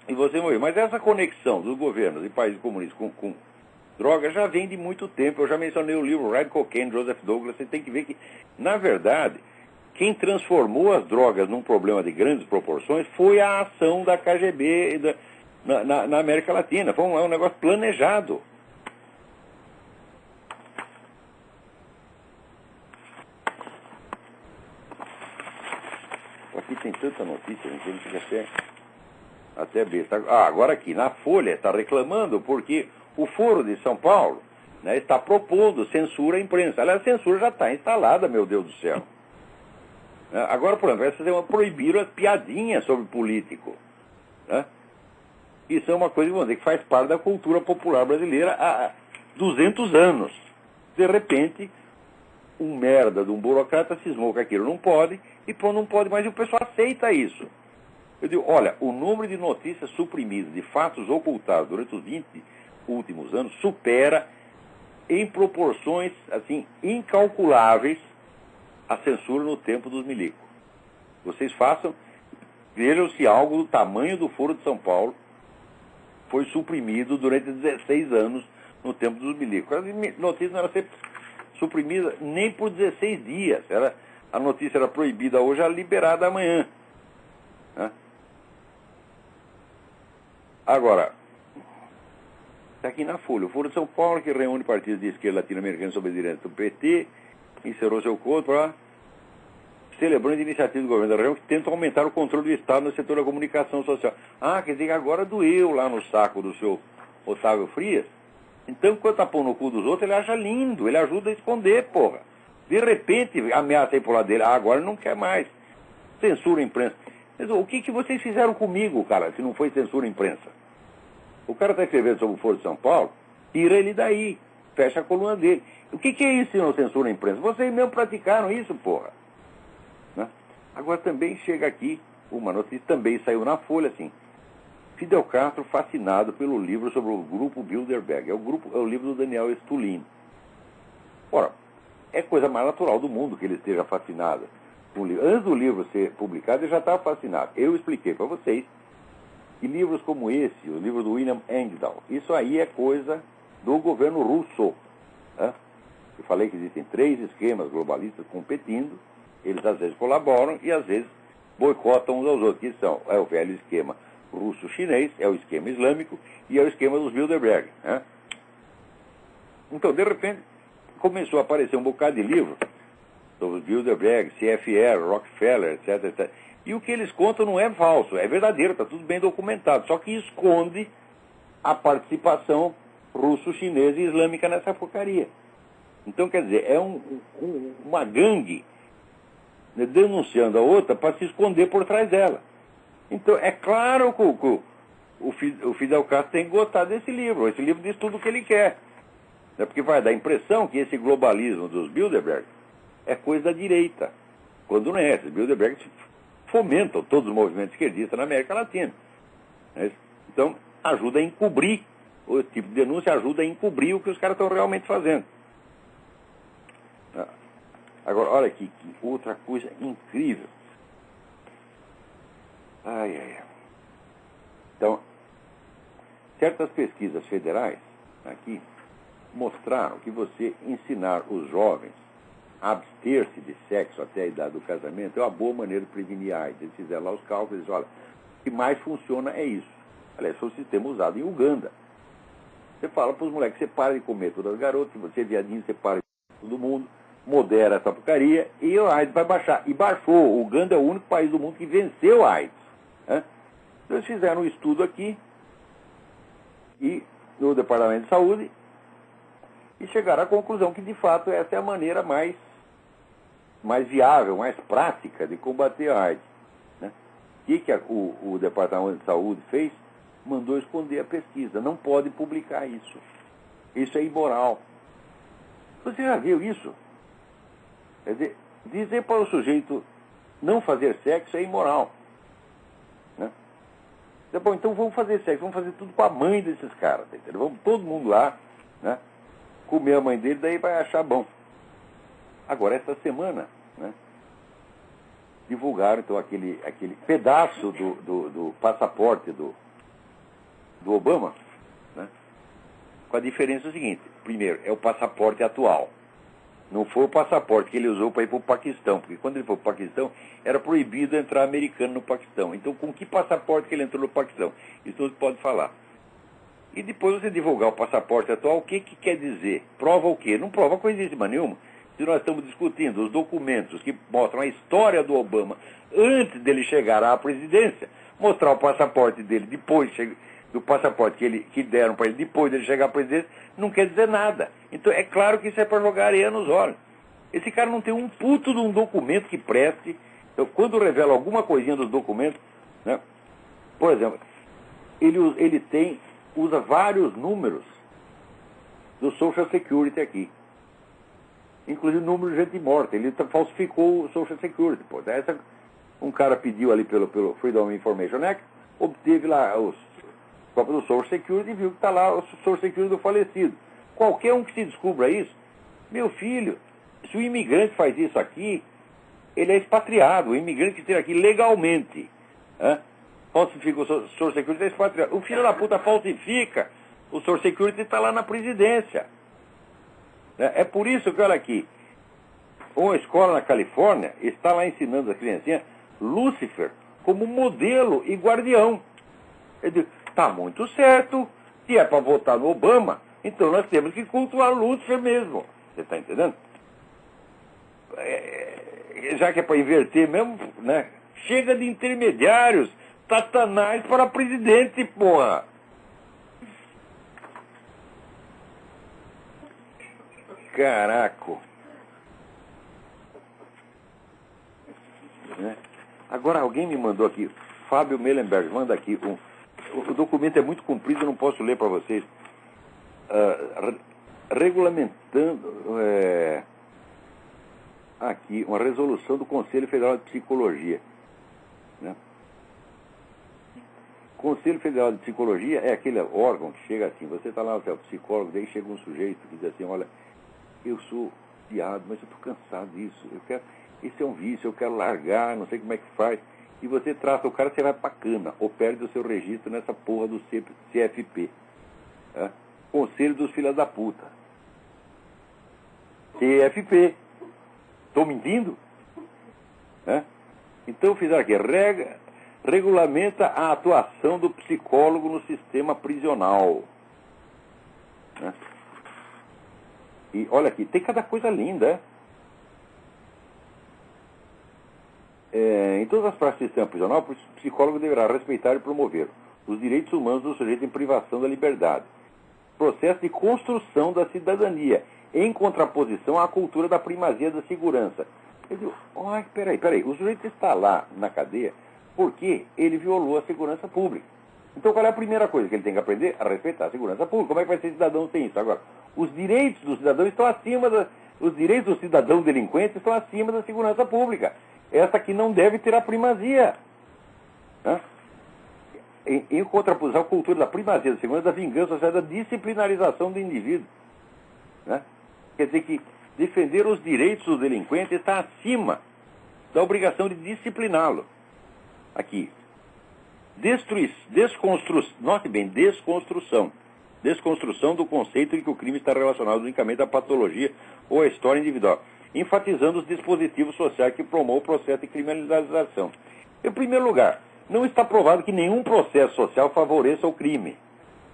e você vai ver. Mas essa conexão dos governos e países comunistas com drogas já vem de muito tempo. Eu já mencionei o livro Ride Cocaine, Joseph Douglas. Você tem que ver que, na verdade, quem transformou as drogas num problema de grandes proporções foi a ação da KGB na América Latina. Foi um negócio planejado. Aqui tem tanta notícia, a gente fica até besta. Agora aqui, na Folha, está reclamando porque o Foro de São Paulo, né, está propondo censura à imprensa. Aliás, a censura já está instalada, meu Deus do céu. Agora, por exemplo, proibiram as piadinhas sobre político. Né? Isso é uma coisa, vamos dizer, que faz parte da cultura popular brasileira há 200 anos. De repente, um merda de um burocrata cismou que aquilo não pode, e pronto, não pode mais, e o pessoal aceita isso. Eu digo, olha, o número de notícias suprimidas, de fatos ocultados durante os 20 últimos anos, supera em proporções, assim, incalculáveis a censura no tempo dos milicos. Vocês vejam se algo do tamanho do Foro de São Paulo foi suprimido durante 16 anos no tempo dos milicos. As notícias não eram sempre suprimidas nem por 16 dias. A notícia era proibida hoje, era liberada amanhã. Né? Agora, está aqui na Folha. O Foro de São Paulo, que reúne partidos de esquerda latino-americana sob a direção do PT, encerrou seu encontro para celebrando iniciativas do governo da região que tentam aumentar o controle do Estado no setor da comunicação social. Quer dizer que agora doeu lá no saco do seu Otávio Frias. Então, quando tá pondo no cu dos outros, ele acha lindo, ele ajuda a esconder, porra. De repente, ameaça aí pro lado dele, agora não quer mais. Censura a imprensa. Mas o que vocês fizeram comigo, cara, se não foi censura a imprensa? O cara está escrevendo sobre o Foro de São Paulo, tira ele daí, fecha a coluna dele. O que é isso, se não censura a imprensa? Vocês mesmo praticaram isso, porra. Né? Agora também chega aqui uma notícia, também saiu na Folha, assim. Fidel Castro fascinado pelo livro sobre o grupo Bilderberg. É o livro do Daniel Estulin. Ora, é coisa mais natural do mundo que ele esteja fascinado com o livro. Antes do livro ser publicado, ele já estava fascinado. Eu expliquei para vocês que livros como esse, o livro do William Engdahl, isso aí é coisa do governo russo. Né? Eu falei que existem 3 esquemas globalistas competindo, eles às vezes colaboram e às vezes boicotam uns aos outros, que são o velho esquema russo-chinês, é o esquema islâmico e é o esquema dos Bilderberg. Né? Então, de repente, começou a aparecer um bocado de livro sobre os Bilderberg, CFR, Rockefeller, etc, etc. E o que eles contam não é falso, é verdadeiro, está tudo bem documentado, só que esconde a participação russo-chinesa e islâmica nessa porcaria. Então, quer dizer, é uma gangue, né, denunciando a outra para se esconder por trás dela. Então, é claro que o Fidel Castro tem que gostar desse livro. Esse livro diz tudo o que ele quer. Né, porque vai dar a impressão que esse globalismo dos Bilderberg é coisa da direita. Quando não é. Esses Bilderberg fomentam todos os movimentos esquerdistas na América Latina. Né? Então, ajuda a encobrir, o tipo de denúncia ajuda a encobrir o que os caras estão realmente fazendo. Agora, olha aqui, que outra coisa incrível. Ai, ai, ai. Então, certas pesquisas federais aqui mostraram que você ensinar os jovens a abster-se de sexo até a idade do casamento é uma boa maneira de prevenir AIDS. Eles fizeram lá os cálculos e disseram, olha, o que mais funciona é isso. Aliás, foi o sistema usado em Uganda. Você fala para os moleques, você para de comer todas as garotas, se você é viadinho, você para de comer todo mundo, modera essa porcaria e o AIDS vai baixar. E baixou. O Uganda é o único país do mundo que venceu a AIDS. Né? Então, eles fizeram um estudo aqui e no Departamento de Saúde e chegaram à conclusão que, de fato, essa é a maneira mais viável, mais prática de combater a AIDS. Né? O que o Departamento de Saúde fez? Mandou esconder a pesquisa. Não pode publicar isso. Isso é imoral. Você já viu isso? Quer dizer para o sujeito não fazer sexo é imoral. Né? Bom, então vamos fazer sexo, vamos fazer tudo com a mãe desses caras. Entendeu? Vamos todo mundo lá, né? Comer a mãe dele, daí vai achar bom. Agora, essa semana, né, divulgaram então aquele pedaço do passaporte do Obama, né, com a diferença seguinte. Primeiro, é o passaporte atual. Não foi o passaporte que ele usou para ir para o Paquistão, porque quando ele foi para o Paquistão, era proibido entrar americano no Paquistão. Então, com que passaporte que ele entrou no Paquistão? Isso não se pode falar. E depois você divulgar o passaporte atual, o que quer dizer? Prova o quê? Não prova coisíssima nenhuma. Se nós estamos discutindo os documentos que mostram a história do Obama antes dele chegar à presidência, mostrar o passaporte dele depois do passaporte que deram para ele depois dele chegar à presidência, não quer dizer nada. Então é claro que isso é para jogar areia nos olhos. Esse cara não tem um puto de um documento que preste. Então, quando revela alguma coisinha dos documentos, né, por exemplo, ele usa vários números do Social Security aqui. Inclusive número de gente morta. Ele falsificou o Social Security. Pô. Um cara pediu ali pelo Freedom Information Act, obteve lá os cópias do Social Security e viu que está lá o Social Security do falecido. Qualquer um que se descubra isso, meu filho, se o imigrante faz isso aqui, ele é expatriado. O imigrante que esteja aqui legalmente, falsifica o Social Security, é expatriado. O filho da puta falsifica, o Social Security está lá na presidência. É por isso que, olha aqui, uma escola na Califórnia está lá ensinando as criancinhas Lúcifer como modelo e guardião. Ele diz, está muito certo, se é para votar no Obama, então nós temos que cultuar Lúcifer mesmo. Você está entendendo? Já que é para inverter mesmo, né? Chega de intermediários, Satanás para presidente, porra. Caraca. Né? Agora alguém me mandou aqui, Fábio Mellenberg, manda aqui, o documento é muito comprido, eu não posso ler para vocês. Regulamentando aqui uma resolução do Conselho Federal de Psicologia. Né? Conselho Federal de Psicologia é aquele órgão que chega assim, você está lá, você é o psicólogo, daí chega um sujeito que diz assim, olha, eu sou viado, mas eu estou cansado disso, esse é um vício, eu quero largar, não sei como é que faz. E você trata o cara, você vai pra cana, ou perde o seu registro nessa porra do CFP. Conselho dos Filhos da Puta. CFP. Estou mentindo? Então fizeram aqui, regulamenta a atuação do psicólogo no sistema prisional. Né? E olha aqui, tem cada coisa linda. Em todas as partes do sistema prisional, o psicólogo deverá respeitar e promover os direitos humanos do sujeito em privação da liberdade. Processo de construção da cidadania, em contraposição à cultura da primazia da segurança. Eu digo, peraí, o sujeito está lá na cadeia porque ele violou a segurança pública. Então qual é a primeira coisa que ele tem que aprender? A respeitar a segurança pública. Como é que vai ser cidadão sem isso? Agora, os direitos do cidadão estão acima os direitos do cidadão delinquente estão acima da segurança pública. Essa que não deve ter a primazia. Né? Em contraposição à cultura da primazia da segurança, da vingança, ou seja, da disciplinarização do indivíduo. Né? Quer dizer que defender os direitos do delinquente está acima da obrigação de discipliná-lo. Aqui. Note bem, desconstrução. Desconstrução do conceito de que o crime está relacionado unicamente à patologia ou à história individual, enfatizando os dispositivos sociais que promovem o processo de criminalização. Em primeiro lugar, não está provado que nenhum processo social favoreça o crime.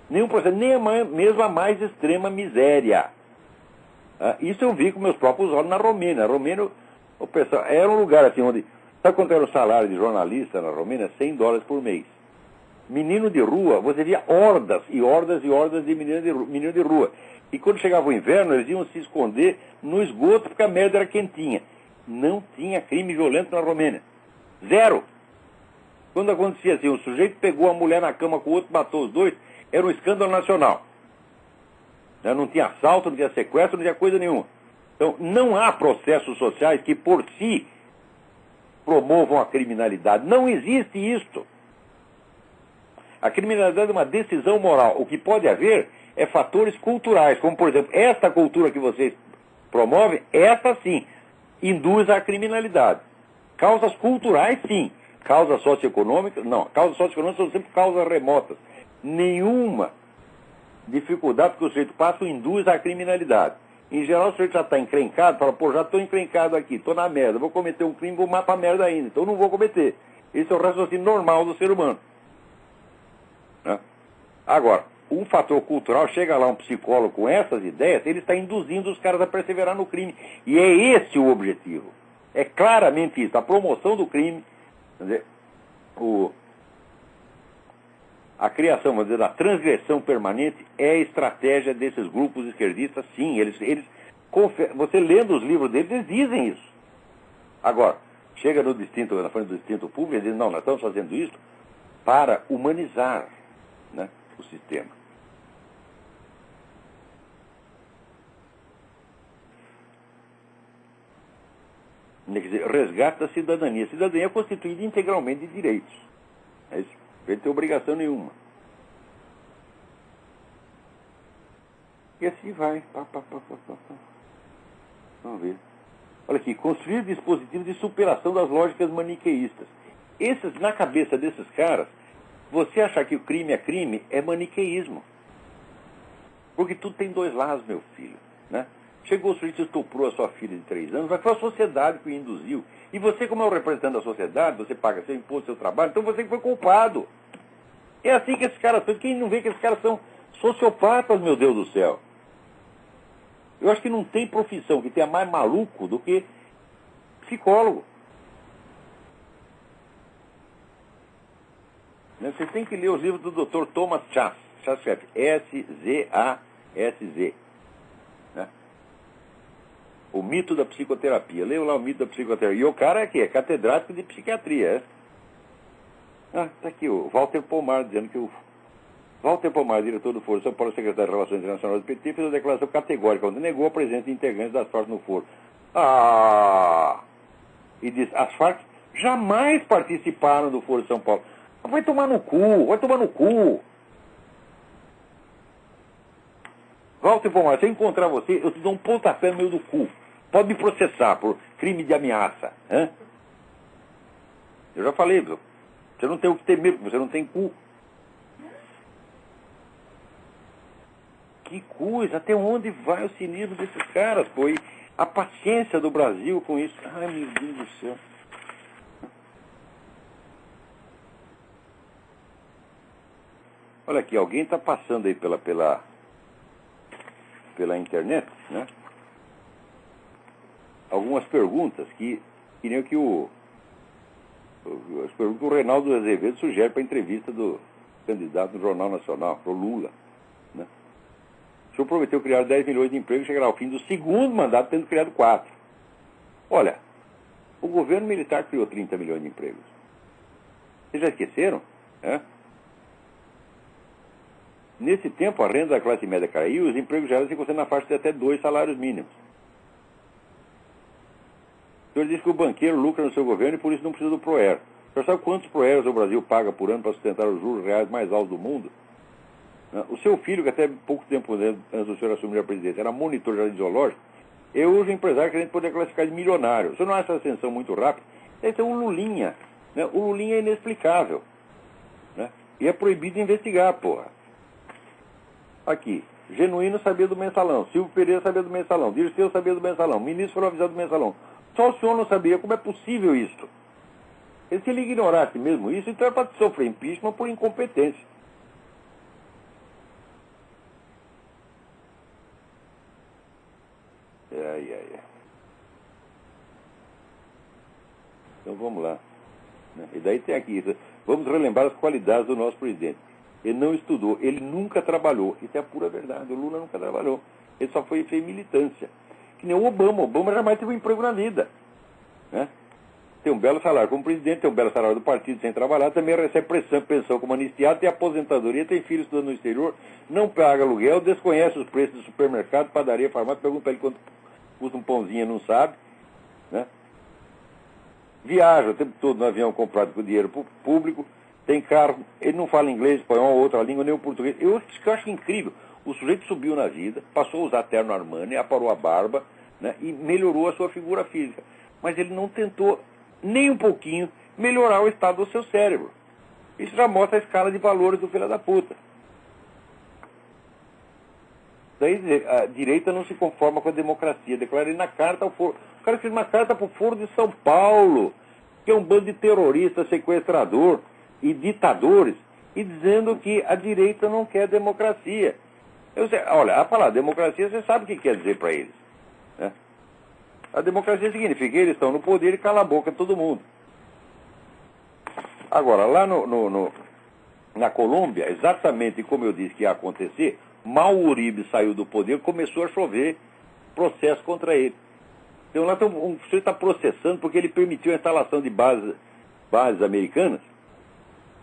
Nenhum processo, nem mesmo a mais extrema miséria. Isso eu vi com meus próprios olhos na Romênia. A Romênia, o pessoal, era um lugar assim onde... Sabe quanto era o salário de jornalista na Romênia? $100 por mês. Menino de rua, você via hordas e hordas e hordas de menino de rua. E quando chegava o inverno, eles iam se esconder no esgoto porque a merda era quentinha. Não tinha crime violento na Romênia. Zero. Quando acontecia assim, o sujeito pegou a mulher na cama com o outro, matou os dois, era um escândalo nacional. Não tinha assalto, não tinha sequestro, não tinha coisa nenhuma. Então, não há processos sociais que por si promovam a criminalidade. Não existe isto. A criminalidade é uma decisão moral. O que pode haver é fatores culturais, como, por exemplo, esta cultura que vocês promovem, esta sim, induz à criminalidade. Causas culturais, sim. Causas socioeconômicas, não. Causas socioeconômicas são sempre causas remotas. Nenhuma dificuldade que o sujeito passa induz à criminalidade. Em geral, o sujeito já está encrencado, fala, já estou encrencado aqui, estou na merda, vou cometer um crime, vou matar a merda ainda, então não vou cometer. Esse é o raciocínio normal do ser humano. Né? Agora, um fator cultural, chega lá um psicólogo com essas ideias, ele está induzindo os caras a perseverar no crime. E é esse o objetivo. É claramente isso, a promoção do crime, quer dizer, a criação, vamos dizer, da transgressão permanente é a estratégia desses grupos esquerdistas, sim. Você lendo os livros deles, eles dizem isso. Agora, chega na frente do distinto público e diz, não, nós estamos fazendo isso para humanizar, né, o sistema. Quer dizer, resgate da cidadania. A cidadania é constituída integralmente de direitos. É isso. Ele não tem obrigação nenhuma. E assim vai. Vamos ver. Olha aqui, construir dispositivos de superação das lógicas maniqueístas. Na cabeça desses caras, você achar que o crime é maniqueísmo. Porque tudo tem dois lados, meu filho. Né? Chegou o sujeito e estuprou a sua filha de 3 anos, mas foi a sociedade que o induziu. E você, como é o representante da sociedade, você paga seu imposto, seu trabalho, então você que foi culpado. É assim que esses caras são. Quem não vê que esses caras são sociopatas, meu Deus do céu? Eu acho que não tem profissão que tenha mais maluco do que psicólogo. Você tem que ler os livros do Dr. Thomas Szasz, S-Z-A-S-Z. Né? O mito da psicoterapia. Leia lá o mito da psicoterapia. E o cara é catedrático de psiquiatria. Está aqui o Walter Pomar, dizendo que o Walter Pomar, diretor do Foro São Paulo, secretário de Relações Internacionais do PT, fez uma declaração categórica, onde negou a presença de integrantes das Farc no Foro. E diz, as Farc jamais participaram do Foro São Paulo. Vai tomar no cu. Walter Pomar, se eu encontrar você, eu te dou um pontapé no meio do cu. Pode me processar por crime de ameaça. Hein? Eu já falei, viu? Você não tem o que temer, porque você não tem cu. Que coisa, até onde vai o cinismo desses caras, pô? E a paciência do Brasil com isso. Ai, meu Deus do céu. Olha aqui, alguém está passando aí pela internet, né? Algumas perguntas que queriam que as perguntas que o Reinaldo Azevedo sugere para a entrevista do candidato no Jornal Nacional, para o Lula, né? O senhor prometeu criar 10 milhões de empregos e chegará ao fim do segundo mandato tendo criado 4. Olha, o governo militar criou 30 milhões de empregos. Vocês já esqueceram? É? Nesse tempo, a renda da classe média caiu e os empregos gerais ficam sendo na faixa de até 2 salários mínimos. O senhor disse que o banqueiro lucra no seu governo e por isso não precisa do ProER. O senhor sabe quantos ProERs o Brasil paga por ano para sustentar os juros reais mais altos do mundo? O seu filho, que até pouco tempo antes do senhor assumir a presidência, era monitor de jardim zoológico, é hoje um empresário que a gente poderia classificar de milionário. O senhor não acha essa ascensão muito rápida? Esse é o Lulinha. Né? O Lulinha é inexplicável. Né? E é proibido investigar, porra. Aqui, Genuíno sabia do mensalão, Silvio Pereira sabia do mensalão, Dirceu sabia do mensalão, ministro foi avisado do mensalão. Só o senhor não sabia. Como é possível isso? E se ele ignorasse mesmo isso, então é para sofrer impeachment por incompetência. Então vamos lá. E daí tem aqui, vamos relembrar as qualidades do nosso presidente. Ele não estudou, ele nunca trabalhou. Isso é a pura verdade, o Lula nunca trabalhou. Ele só fez militância. Que nem o Obama jamais teve um emprego na vida. Né? Tem um belo salário como presidente, tem um belo salário do partido sem trabalhar, também recebe pensão como anistiado, tem aposentadoria, tem filhos estudando no exterior, não paga aluguel, desconhece os preços do supermercado, padaria, farmácia, pergunta para ele quanto custa um pãozinho, não sabe. Né? Viaja o tempo todo no avião comprado com dinheiro público, tem carro, ele não fala inglês, espanhol, outra língua, nem o português. Eu acho incrível. O sujeito subiu na vida, passou a usar terno Armani, aparou a barba, né, e melhorou a sua figura física. Mas ele não tentou nem um pouquinho melhorar o estado do seu cérebro. Isso já mostra a escala de valores do filho da puta. Daí a direita não se conforma com a democracia. Declarei na carta ao Foro. O cara fez uma carta para o Foro de São Paulo, que é um bando de terroristas, sequestrador e ditadores, e dizendo que a direita não quer democracia. Olha, a falar democracia, você sabe o que quer dizer para eles. Né? A democracia significa que eles estão no poder e cala a boca de todo mundo. Agora, lá na Colômbia, exatamente como eu disse que ia acontecer, mal o Uribe saiu do poder, começou a chover processo contra ele. Então lá um sujeito está processando porque ele permitiu a instalação de bases americanas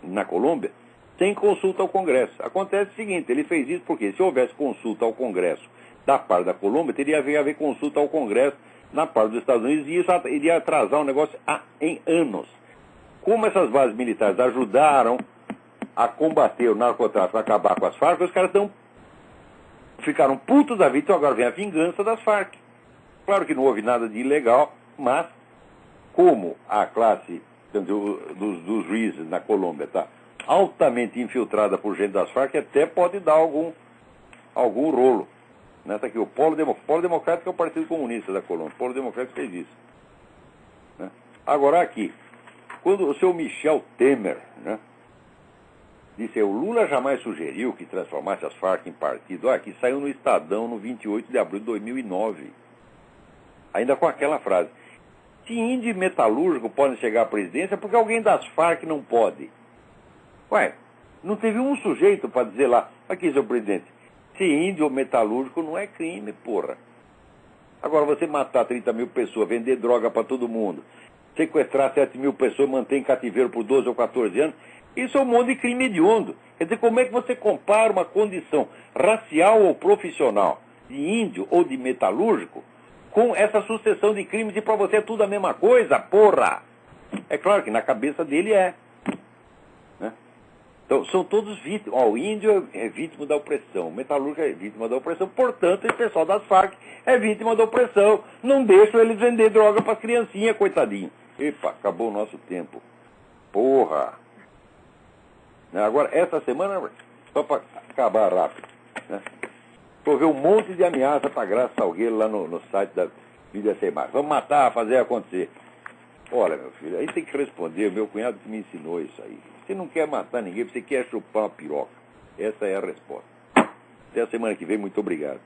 na Colômbia sem consulta ao Congresso. Acontece o seguinte, ele fez isso porque se houvesse consulta ao Congresso da parte da Colômbia, teria a haver consulta ao Congresso na parte dos Estados Unidos e isso iria atrasar o negócio em anos. Como essas bases militares ajudaram a combater o narcotráfico, a acabar com as Farc, os caras ficaram putos da vida, então agora vem a vingança das Farc. Claro que não houve nada de ilegal, mas como a classe dos juízes na Colômbia está altamente infiltrada por gente das Farc, até pode dar algum rolo. Nessa aqui, o Polo Democrático é o Partido Comunista da Colômbia. O Polo Democrático fez isso. Né? Agora aqui, quando o seu Michel Temer, né, disse, o Lula jamais sugeriu que transformasse as Farc em partido. Aqui saiu no Estadão no 28 de abril de 2009. Ainda com aquela frase. Se índio e metalúrgico podem chegar à presidência, porque alguém das Farc não pode. Ué, não teve um sujeito para dizer lá, aqui, seu presidente, se índio ou metalúrgico não é crime, porra. Agora, você matar 30 mil pessoas, vender droga para todo mundo, sequestrar 7 mil pessoas, manter em cativeiro por 12 ou 14 anos, isso é um monte de crime hediondo. Quer dizer, como é que você compara uma condição racial ou profissional de índio ou de metalúrgico com essa sucessão de crimes e para você é tudo a mesma coisa, porra? É claro que na cabeça dele é. Né? Então, são todos vítimas. O índio é vítima da opressão, o metalúrgico é vítima da opressão, portanto, o pessoal das Farc é vítima da opressão. Não deixam eles vender droga para as criancinhas, coitadinho. Epa, acabou o nosso tempo. Porra! Agora, essa semana, só para acabar rápido, né? Estou vendo um monte de ameaça para Graça Salgueiro lá no site da Mídia Sem Mais. Vamos matar, fazer acontecer. Olha, meu filho, aí tem que responder. Meu cunhado que me ensinou isso aí. Você não quer matar ninguém, você quer chupar uma piroca. Essa é a resposta. Até a semana que vem, muito obrigado.